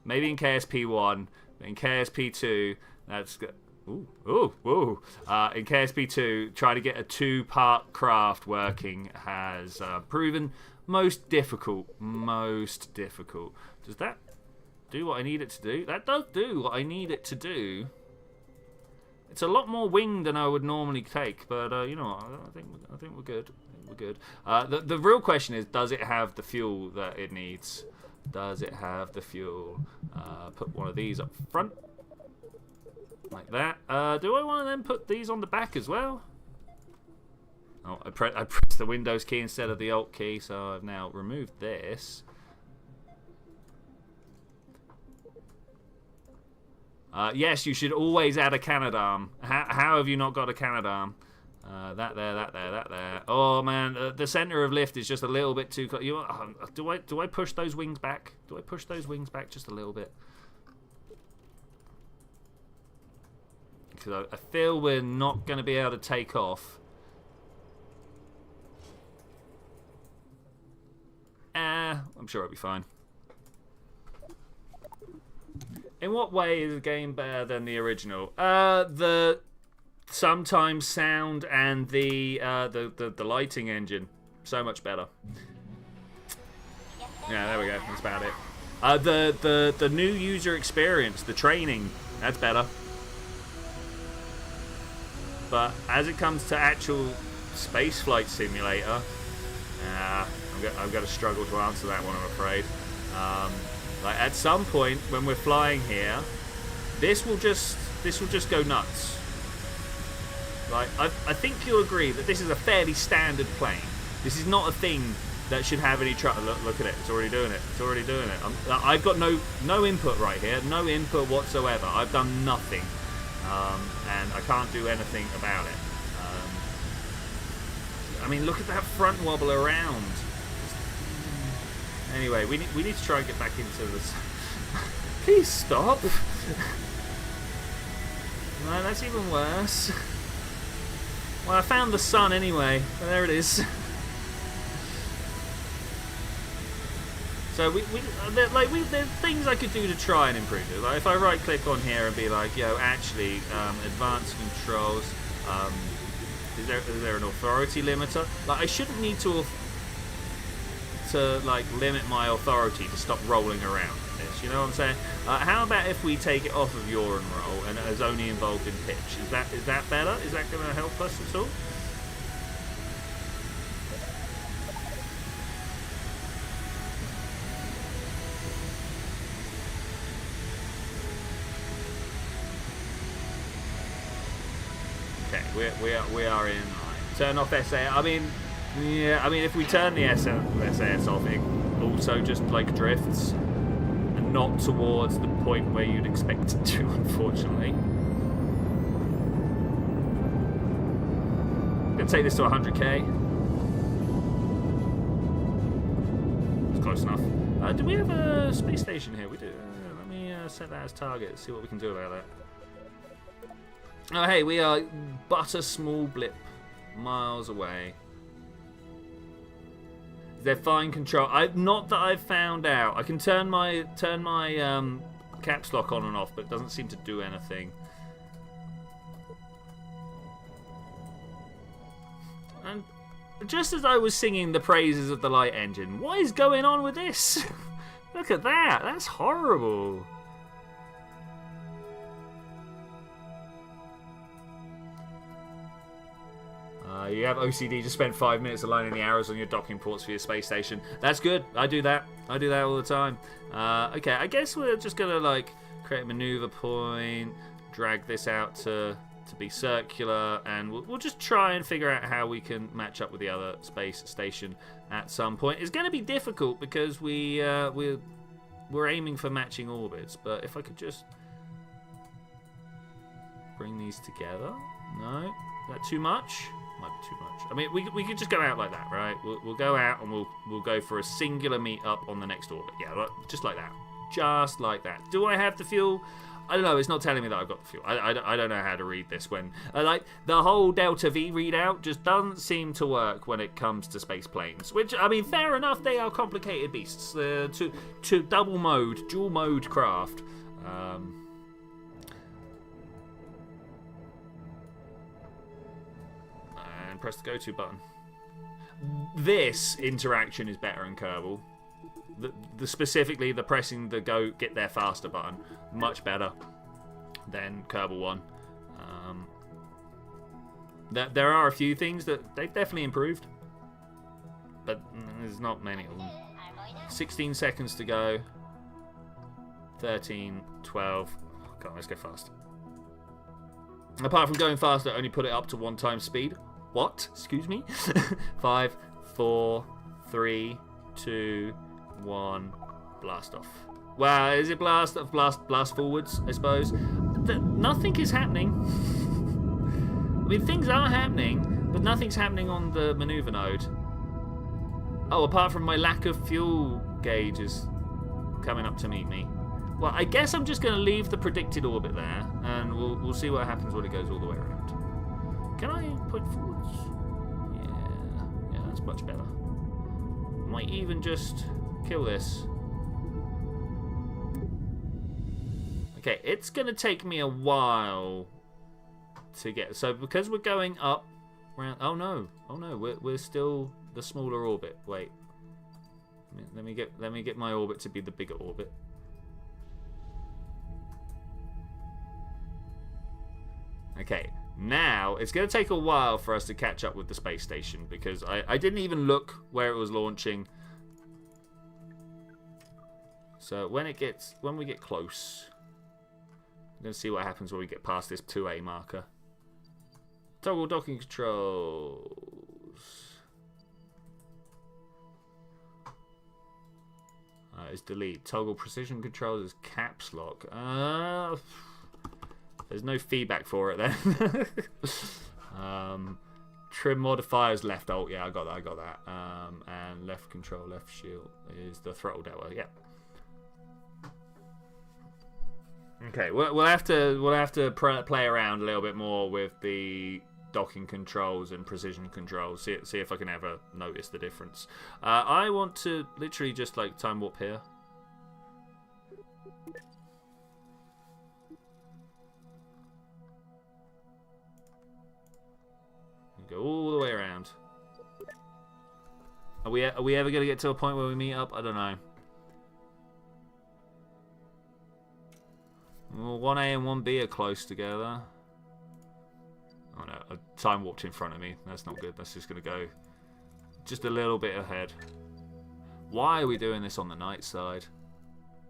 Maybe in KSP1. In KSP2, that's good. In KSP2, trying to get a 2-part craft working has proven most difficult. Most difficult. Does that do what I need it to do? That does do what I need it to do. It's a lot more wing than I would normally take, but you know what? I think we're good. We're good. The real question is, does it have the fuel that it needs? Does it have the fuel? Put one of these up front. Like that. Do I want to then put these on the back as well? Oh, I pressed the Windows key instead of the Alt key, so I've now removed this. Yes, you should always add a Canadarm. How have you not got a Canadarm? That there. Oh man, the center of lift is just a little bit too close. Do I push those wings back? Do I push those wings back just a little bit? Because I feel we're not going to be able to take off. I'm sure it'll be fine. In what way is the game better than the original? The sometimes sound and the lighting engine, so much better. Yeah, there we go. That's about it. The new user experience, the training, that's better. But as it comes to actual spaceflight simulator, I'm I've got to struggle to answer that one, I'm afraid. Like at some point when we're flying here, this will just go nuts. Like I think you'll agree that this is a fairly standard plane. This is not a thing that should have any trouble. Look at it. It's already doing it. It's already doing it. I've got no input right here. No input whatsoever. I've done nothing, and I can't do anything about it. I mean, look at that front wobble around. Anyway, we need to try and get back into this. Please stop. No, that's even worse. Well, I found the sun anyway. There it is. So there's things I could do to try and improve it. Like if I right click on here and be like, yo, actually, advanced controls. Is there an authority limiter? Like I shouldn't need to like limit my authority to stop rolling around this. You know what I'm saying? How about if we take it off of yaw and roll and it is only involved in pitch? Is that better? Is that going to help us at all? Okay, we are in. Turn off SAS. I mean, yeah. I mean, if we turn the SAS off, it also just like drifts, and not towards the point where you'd expect it to. Unfortunately, I'm gonna take this to 100k. It's close enough. Do we have a space station here? We do. Let me set that as target. See what we can do about that. Oh hey, we are but a small blip miles away. They're fine control. Not that I've found out. I can turn my caps lock on and off, but it doesn't seem to do anything. And just as I was singing the praises of the light engine, what is going on with this? Look at that. That's horrible. You have OCD, just spent 5 minutes aligning the arrows on your docking ports for your space station. That's good. I do that. I do that all the time. Okay, I guess we're just going to like create a maneuver point, drag this out to be circular, and we'll just try and figure out how we can match up with the other space station at some point. It's going to be difficult because we're aiming for matching orbits, but if I could just bring these together. No? Is that too much? Might be too much. I mean, we could just go out like that, right? We'll go out and we'll go for a singular meet up on the next orbit. Yeah, just like that. Just like that. Do I have the fuel? I don't know. It's not telling me that I've got the fuel. I don't know how to read this when... like, the whole Delta V readout just doesn't seem to work when it comes to space planes. Which, I mean, fair enough, they are complicated beasts. To dual mode craft. Press the go-to button. This interaction is better in Kerbal. Specifically the pressing the go get there faster button, much better than Kerbal 1. There are a few things that they've definitely improved, but there's not many of them. 16 seconds to go. 13, 12. Come on, let's go fast. Apart from going faster, only put it up to 1 times speed. What? Excuse me? 5, 4, 3, 2, 1. Blast off. Well, is it blast forwards, I suppose? Nothing is happening. I mean, things are happening, but nothing's happening on the maneuver node. Oh, apart from my lack of fuel gauge is coming up to meet me. Well, I guess I'm just going to leave the predicted orbit there, and we'll see what happens when it goes all the way around. Can I put forwards? Yeah, that's much better. Might even just kill this. Okay, it's gonna take me a while to get. So because we're going up, around. Oh no, we're still the smaller orbit. Wait, let me get my orbit to be the bigger orbit. Okay. Now, it's going to take a while for us to catch up with the space station, because I didn't even look where it was launching. So when we get close, I'm going to see what happens when we get past this 2A marker. Toggle docking controls. Is delete. Toggle precision controls is caps lock. There's no feedback for it then. Trim modifiers left alt. Yeah, I got that. And left control, left shield is the throttle delta. Yeah. Okay, we'll have to play around a little bit more with the docking controls and precision controls. See if I can ever notice the difference. I want to literally just like time warp here. Go all the way around. Are we ever gonna get to a point where we meet up? I don't know. Well, 1A and 1B are close together. Oh no, I time warped in front of me. That's not good. That's just going to go just a little bit ahead. Why are we doing this on the night side?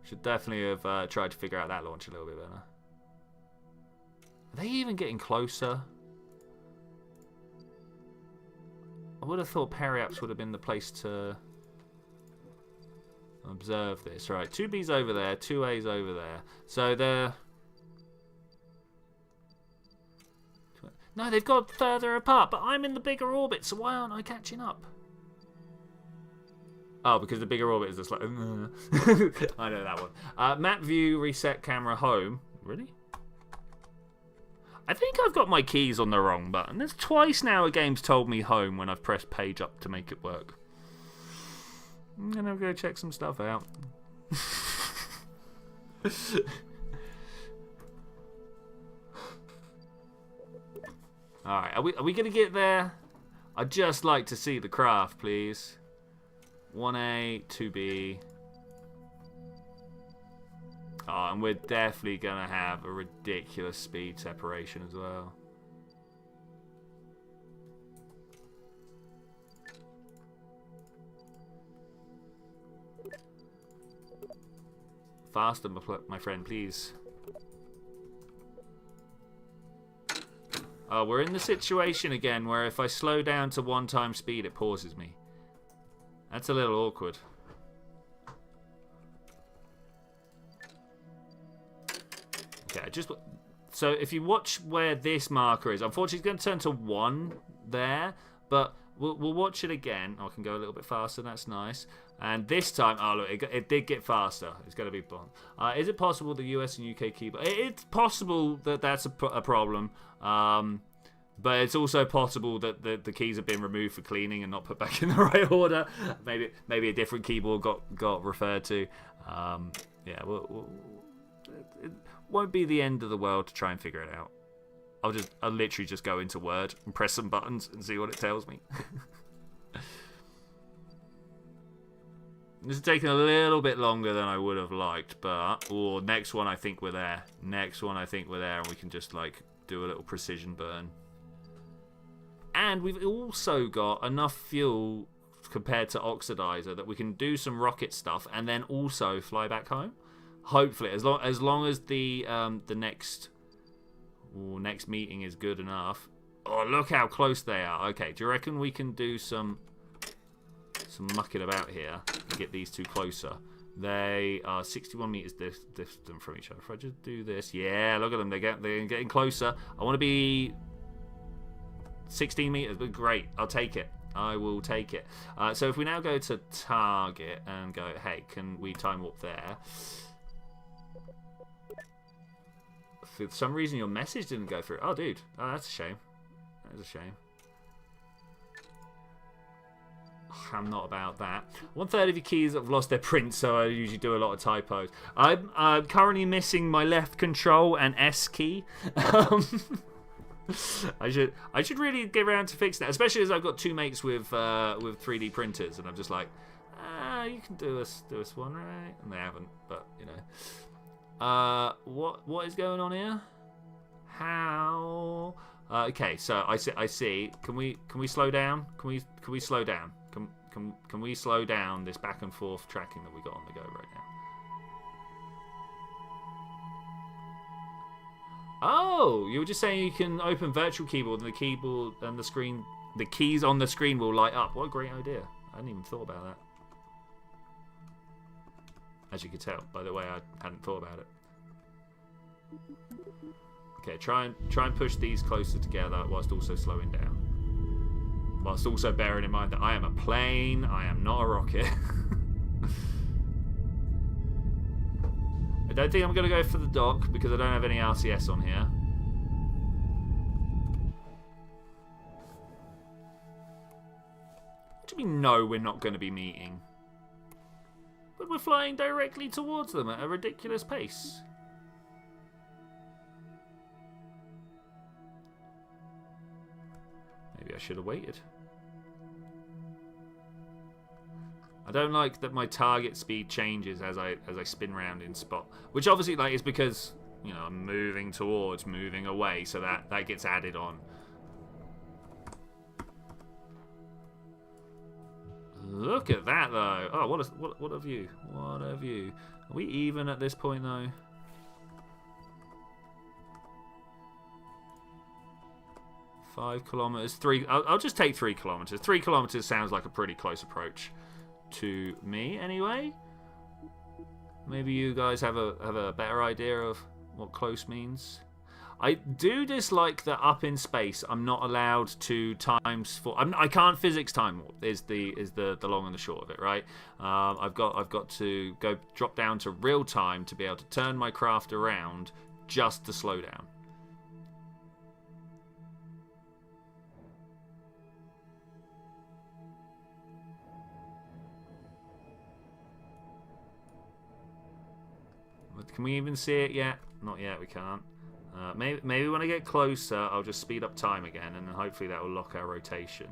Should definitely have tried to figure out that launch a little bit better. Are they even getting closer? I would have thought Periaps would have been the place to observe this. Right, 2B's over there, 2A's over there. So they're... No, they've got further apart, but I'm in the bigger orbit, so why aren't I catching up? Oh, because the bigger orbit is just like... I know that one. Map view, reset camera, home. Really? I think I've got my keys on the wrong button. There's twice now a game's told me home when I've pressed page up to make it work. I'm gonna go check some stuff out. Alright, are we gonna get there? I'd just like to see the craft, please. 1A, 2B. Oh, and we're definitely gonna have a ridiculous speed separation as well. Faster, my friend, please. Oh, we're in the situation again where if I slow down to 1 time speed, it pauses me. That's a little awkward. Okay, so if you watch where this marker is, unfortunately it's going to turn to 1 there, but we'll watch it again. Oh, I can go a little bit faster, that's nice. And this time, oh look, it did get faster. It's going to be blonde. Is it possible the US and UK keyboard? It's possible that that's a problem. But it's also possible that the keys have been removed for cleaning and not put back in the right order. Maybe a different keyboard got referred to. Yeah, it won't be the end of the world to try and figure it out. I'll literally just go into Word and press some buttons and see what it tells me. This is taking a little bit longer than I would have liked, but next one I think we're there. Next one I think we're there, and we can just like do a little precision burn. And we've also got enough fuel compared to Oxidizer that we can do some rocket stuff and then also fly back home. Hopefully, as long as the next meeting is good enough. Oh, look how close they are. Okay, do you reckon we can do some mucking about here and get these two closer? They are 61 meters distant from each other. If I just do this, yeah, look at them. They're getting closer. I want to be 16 meters, but great. I'll take it. I will take it. So if we now go to target and go, hey, can we time warp there? For some reason, your message didn't go through. Oh, dude. Oh, that's a shame. That is a shame. I'm not about that. 1/3 of your keys have lost their print, so I usually do a lot of typos. I'm currently missing my left control and S key. I should really get around to fix that, especially as I've got 2 mates with 3D printers, and I'm just like, you can do this one, right? And they haven't, but you know. What is going on here? How? Okay, so I see. Can we slow down? Can we slow down? Can we slow down this back and forth tracking that we got on the go right now? Oh, you were just saying you can open virtual keyboard and the keyboard and the screen, the keys on the screen will light up. What a great idea! I hadn't even thought about that. As you could tell by the way I hadn't thought about it. Okay, try and push these closer together whilst also slowing down. Whilst also bearing in mind that I am a plane, I am not a rocket. I don't think I'm going to go for the dock because I don't have any RCS on here. What do you mean, no, we're not going to be meeting? But we're flying directly towards them at a ridiculous pace. Maybe I should have waited. I don't like that my target speed changes as I spin round in spot, which obviously like is because, you know, I'm moving towards, moving away, so that gets added on. Look at that though! Oh, what a view! What a view! Are we even at this point though? Five kilometers, three. I'll just take 3 kilometers. 3 kilometers sounds like a pretty close approach to me, anyway. Maybe you guys have a better idea of what close means. I do dislike that up in space I'm not allowed to times for. I can't physics time warp. Is the long and the short of it, right? I've got to go drop down to real time to be able to turn my craft around just to slow down. Can we even see it yet? Not yet, we can't. Maybe when I get closer, I'll just speed up time again, and then hopefully that will lock our rotation.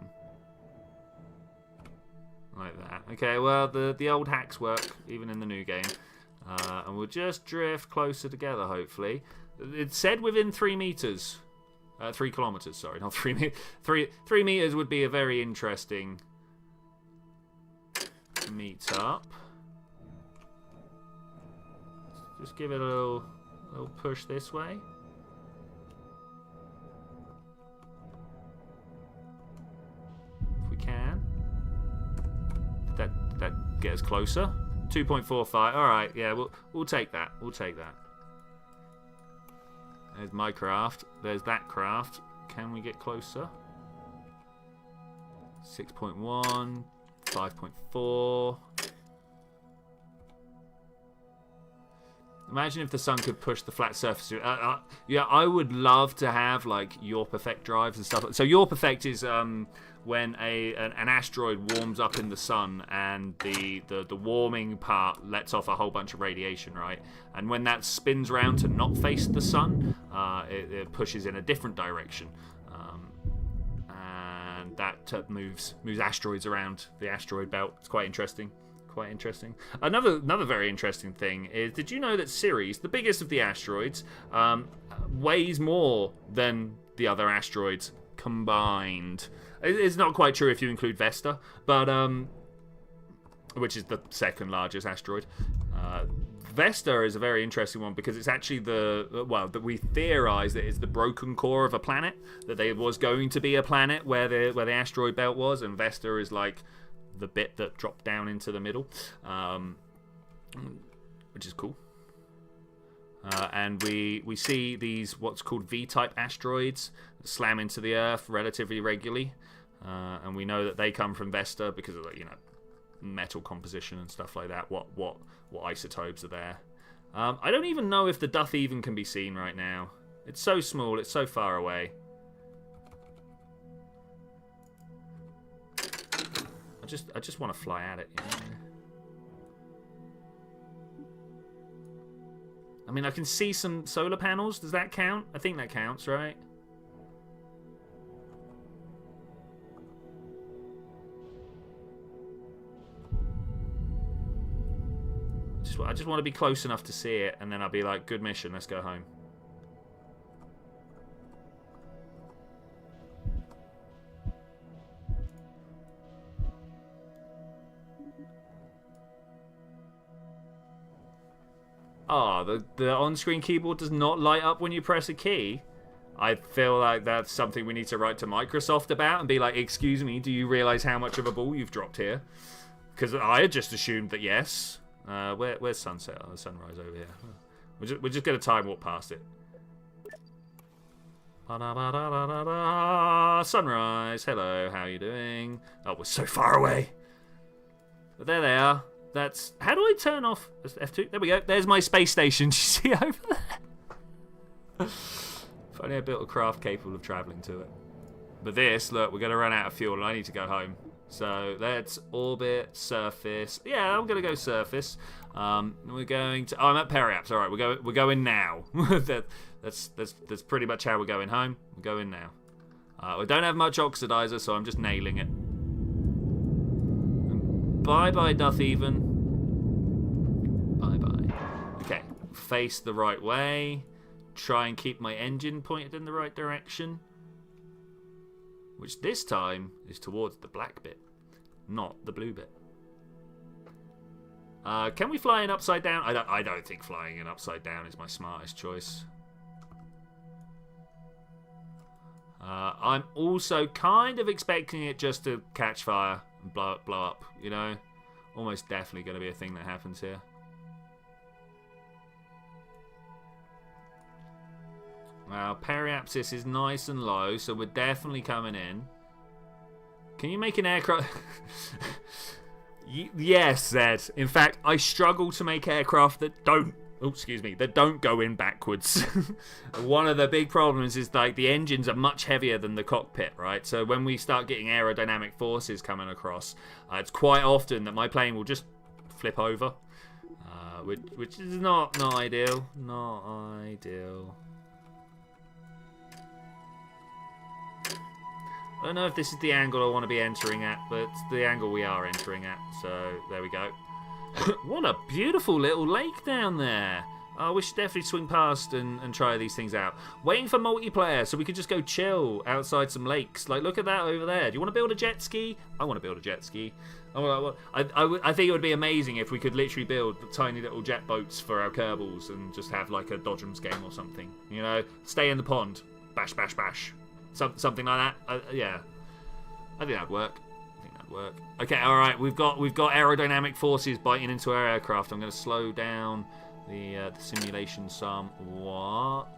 Like that. Okay, well, the old hacks work, even in the new game. And we'll just drift closer together, hopefully. It said within 3 meters. 3 kilometers, sorry, not 3 meters. 3 meters would be a very interesting meet-up. Just give it a little push this way. If we can. That gets closer. 2.45. All right, yeah, we'll take that. We'll take that. There's my craft. There's that craft. Can we get closer? 6.1, 5.4. Imagine if the sun could push the flat surface. Yeah, I would love to have like Your Perfect drives and stuff. So Your Perfect is when an asteroid warms up in the sun, and the warming part lets off a whole bunch of radiation, right? And when that spins around to not face the sun, it pushes in a different direction, and that moves asteroids around the asteroid belt. It's quite interesting. Quite interesting. Another very interesting thing is, did you know that Ceres, the biggest of the asteroids, weighs more than the other asteroids combined? It's not quite true if you include Vesta, but which is the second largest asteroid. Vesta is a very interesting one because it's actually that we theorize that it's the broken core of a planet, that there was going to be a planet where the asteroid belt was, and Vesta is like the bit that dropped down into the middle, which is cool. And we see these what's called V-type asteroids slam into the Earth relatively regularly, and we know that they come from Vesta because of metal composition and stuff like that. What isotopes are there? I don't even know if the Duff even can be seen right now. It's so small. It's so far away. I just want to fly at it. I mean, I can see some solar panels. Does that count? I think that counts, right? I just want to be close enough to see it, and then I'll be like, good mission, let's go home. Oh, the on-screen keyboard does not light up when you press a key. I feel like that's something we need to write to Microsoft about and be like, excuse me, do you realise how much of a ball you've dropped here? Because I had just assumed that yes. Where's sunset? Oh, sunrise over here. We're just going to time walk past it. Sunrise. Hello, how are you doing? Oh, we're so far away. But there they are. That's... How do I turn off F2? There we go. There's my space station. Do you see over there? If only I built a craft capable of travelling to it. But this, look, we're going to run out of fuel and I need to go home. So let's orbit, surface. Yeah, I'm going to go surface. We're going to... Oh, I'm at Periaps. All right, we're going now. That's pretty much how we're going home. We're going now. We don't have much oxidizer, so I'm just nailing it. Bye-bye, doth even. Bye-bye. Okay, face the right way. Try and keep my engine pointed in the right direction. Which this time is towards the black bit, not the blue bit. Can we fly in upside down? I don't think flying in upside down is my smartest choice. I'm also kind of expecting it just to catch fire and blow up, you know? Almost definitely going to be a thing that happens here. Well, periapsis is nice and low, so we're definitely coming in. Can you make an aircraft? Yes, Zed. In fact, I struggle to make aircraft that don't... Oh, excuse me. That don't go in backwards. One of the big problems is like the engines are much heavier than the cockpit, right? So when we start getting aerodynamic forces coming across, it's quite often that my plane will just flip over, which is not ideal. Not ideal. I don't know if this is the angle I want to be entering at, but it's the angle we are entering at, so there we go. What a beautiful little lake down there. We should definitely swing past and try these things out. Waiting for multiplayer so we could just go chill outside some lakes. Like, look at that over there. Do you want to build a jet ski? I want to build a jet ski. I think it would be amazing if we could literally build tiny little jet boats for our Kerbals and just have like a Dodgems game or something. You know, stay in the pond. Bash, bash, bash. Something like that. Yeah, I think that'd work. Okay, all right. We've got aerodynamic forces biting into our aircraft. I'm going to slow down the simulation somewhat.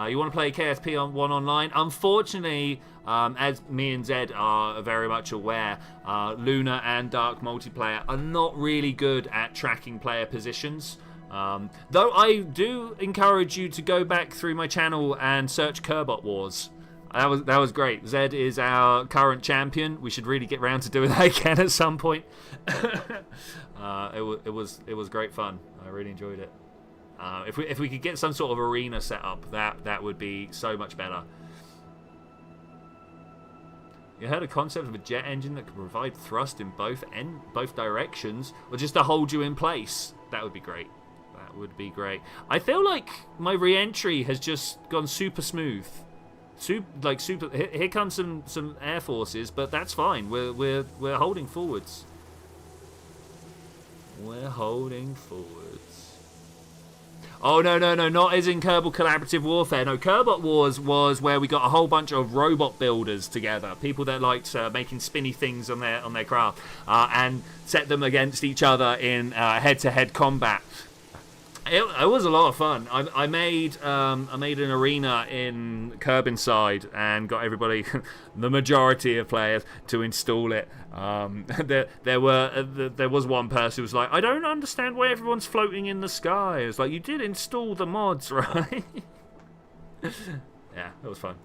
You want to play KSP on 1 online? Unfortunately, as me and Zed are very much aware, Lunar and Dark multiplayer are not really good at tracking player positions. Though I do encourage you to go back through my channel and search Kerbal Wars. That was great. Zed is our current champion. We should really get round to doing that again at some point. It was great fun. I really enjoyed it. If we could get some sort of arena set up, that would be so much better. You heard a concept of a jet engine that could provide thrust in both directions, or just to hold you in place. That would be great. That would be great. I feel like my re-entry has just gone super smooth. Super. Here comes some air forces, but that's fine. We're holding forwards. We're holding forwards. Oh no, not as in Kerbal Collaborative Warfare. No, Kerbal Wars was where we got a whole bunch of robot builders together, people that liked making spinny things on their craft, and set them against each other in head-to-head combat. It was a lot of fun. I made an arena in Kerbinside and got everybody, the majority of players, to install it. There was one person who was like, I don't understand why everyone's floating in the sky. It's like, you did install the mods, right? Yeah, it was fun.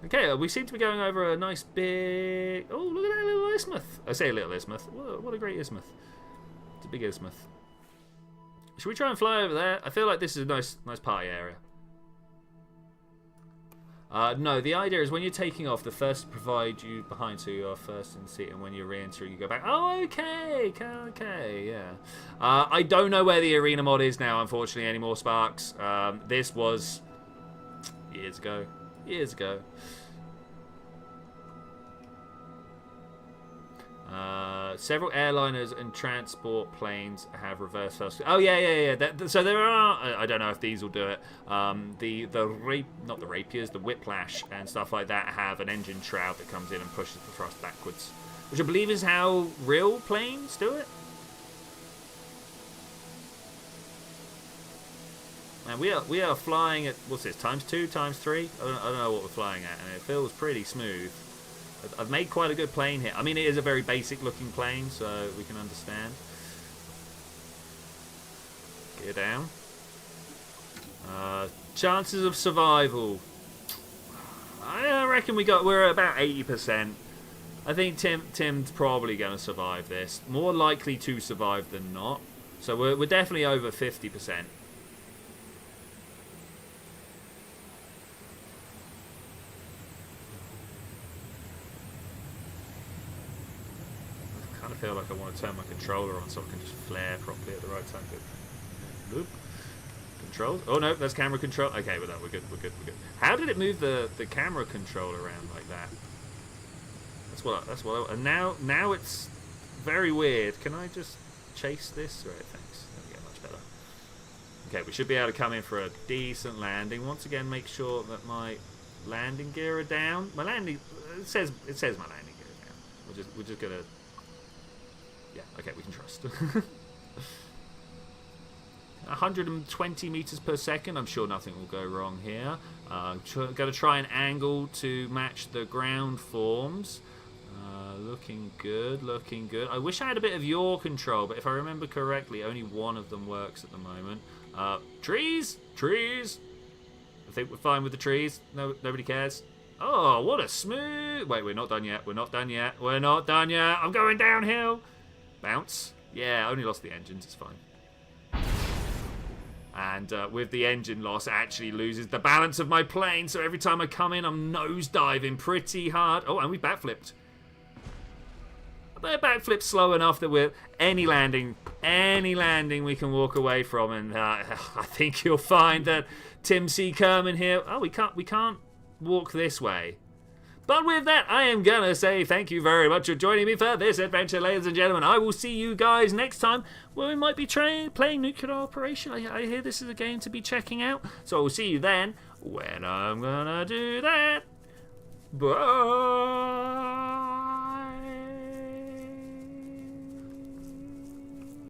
Okay, we seem to be going over a nice big... Oh, look at that little isthmus. I say a little isthmus. What a great isthmus. It's a big isthmus. Should we try and fly over there? I feel like this is a nice party area. No, the idea is when you're taking off, the first to provide you behind, so you're first in the seat, and when you're re-entering, you go back. Oh, okay, yeah. I don't know where the arena mod is now, unfortunately, anymore, Sparks. This was years ago. Several airliners and transport planes have reverse thrust. Oh yeah. So there are. I don't know if these will do it. Not the rapiers, the whiplash and stuff like that have an engine shroud that comes in and pushes the thrust backwards, which I believe is how real planes do it. And we are flying at, what's this, ×2, ×3? I don't know what we're flying at, and it feels pretty smooth. I've made quite a good plane here. I mean, it is a very basic looking plane, so we can understand. Gear down. Chances of survival. I reckon we're at about 80%. I think Tim's probably going to survive this. More likely to survive than not. So we're definitely over 50%. I feel like I want to turn my controller on so I can just flare properly at the right time. Good. Controls. Oh no, that's camera control. Okay, with that we're good. How did it move the camera control around like that? That's what. And now it's very weird. Can I just chase this? Right, thanks. There we go, much better. Okay, we should be able to come in for a decent landing. Once again, make sure that my landing gear are down. My landing it says my landing gear is down. We're just gonna. Yeah, okay, we can trust. 120 meters per second. I'm sure nothing will go wrong here. Going to try an angle to match the ground forms. Looking good. I wish I had a bit of yaw control, but if I remember correctly, only one of them works at the moment. Trees. I think we're fine with the trees. No, nobody cares. Oh, what a smooth. Wait, we're not done yet. I'm going downhill. Bounce. Yeah, I only lost the engines. It's fine. And with the engine loss, it actually loses the balance of my plane. So every time I come in, I'm nosediving pretty hard. Oh, and we backflipped. But backflip slow enough that with any landing we can walk away from. And I think you'll find that Tim C. Kerman here. Oh, we can't walk this way. But with that, I am going to say thank you very much for joining me for this adventure, ladies and gentlemen. I will see you guys next time where we might be playing Nuclear Operation. I hear this is a game to be checking out. So I will see you then when I'm going to do that. Bye.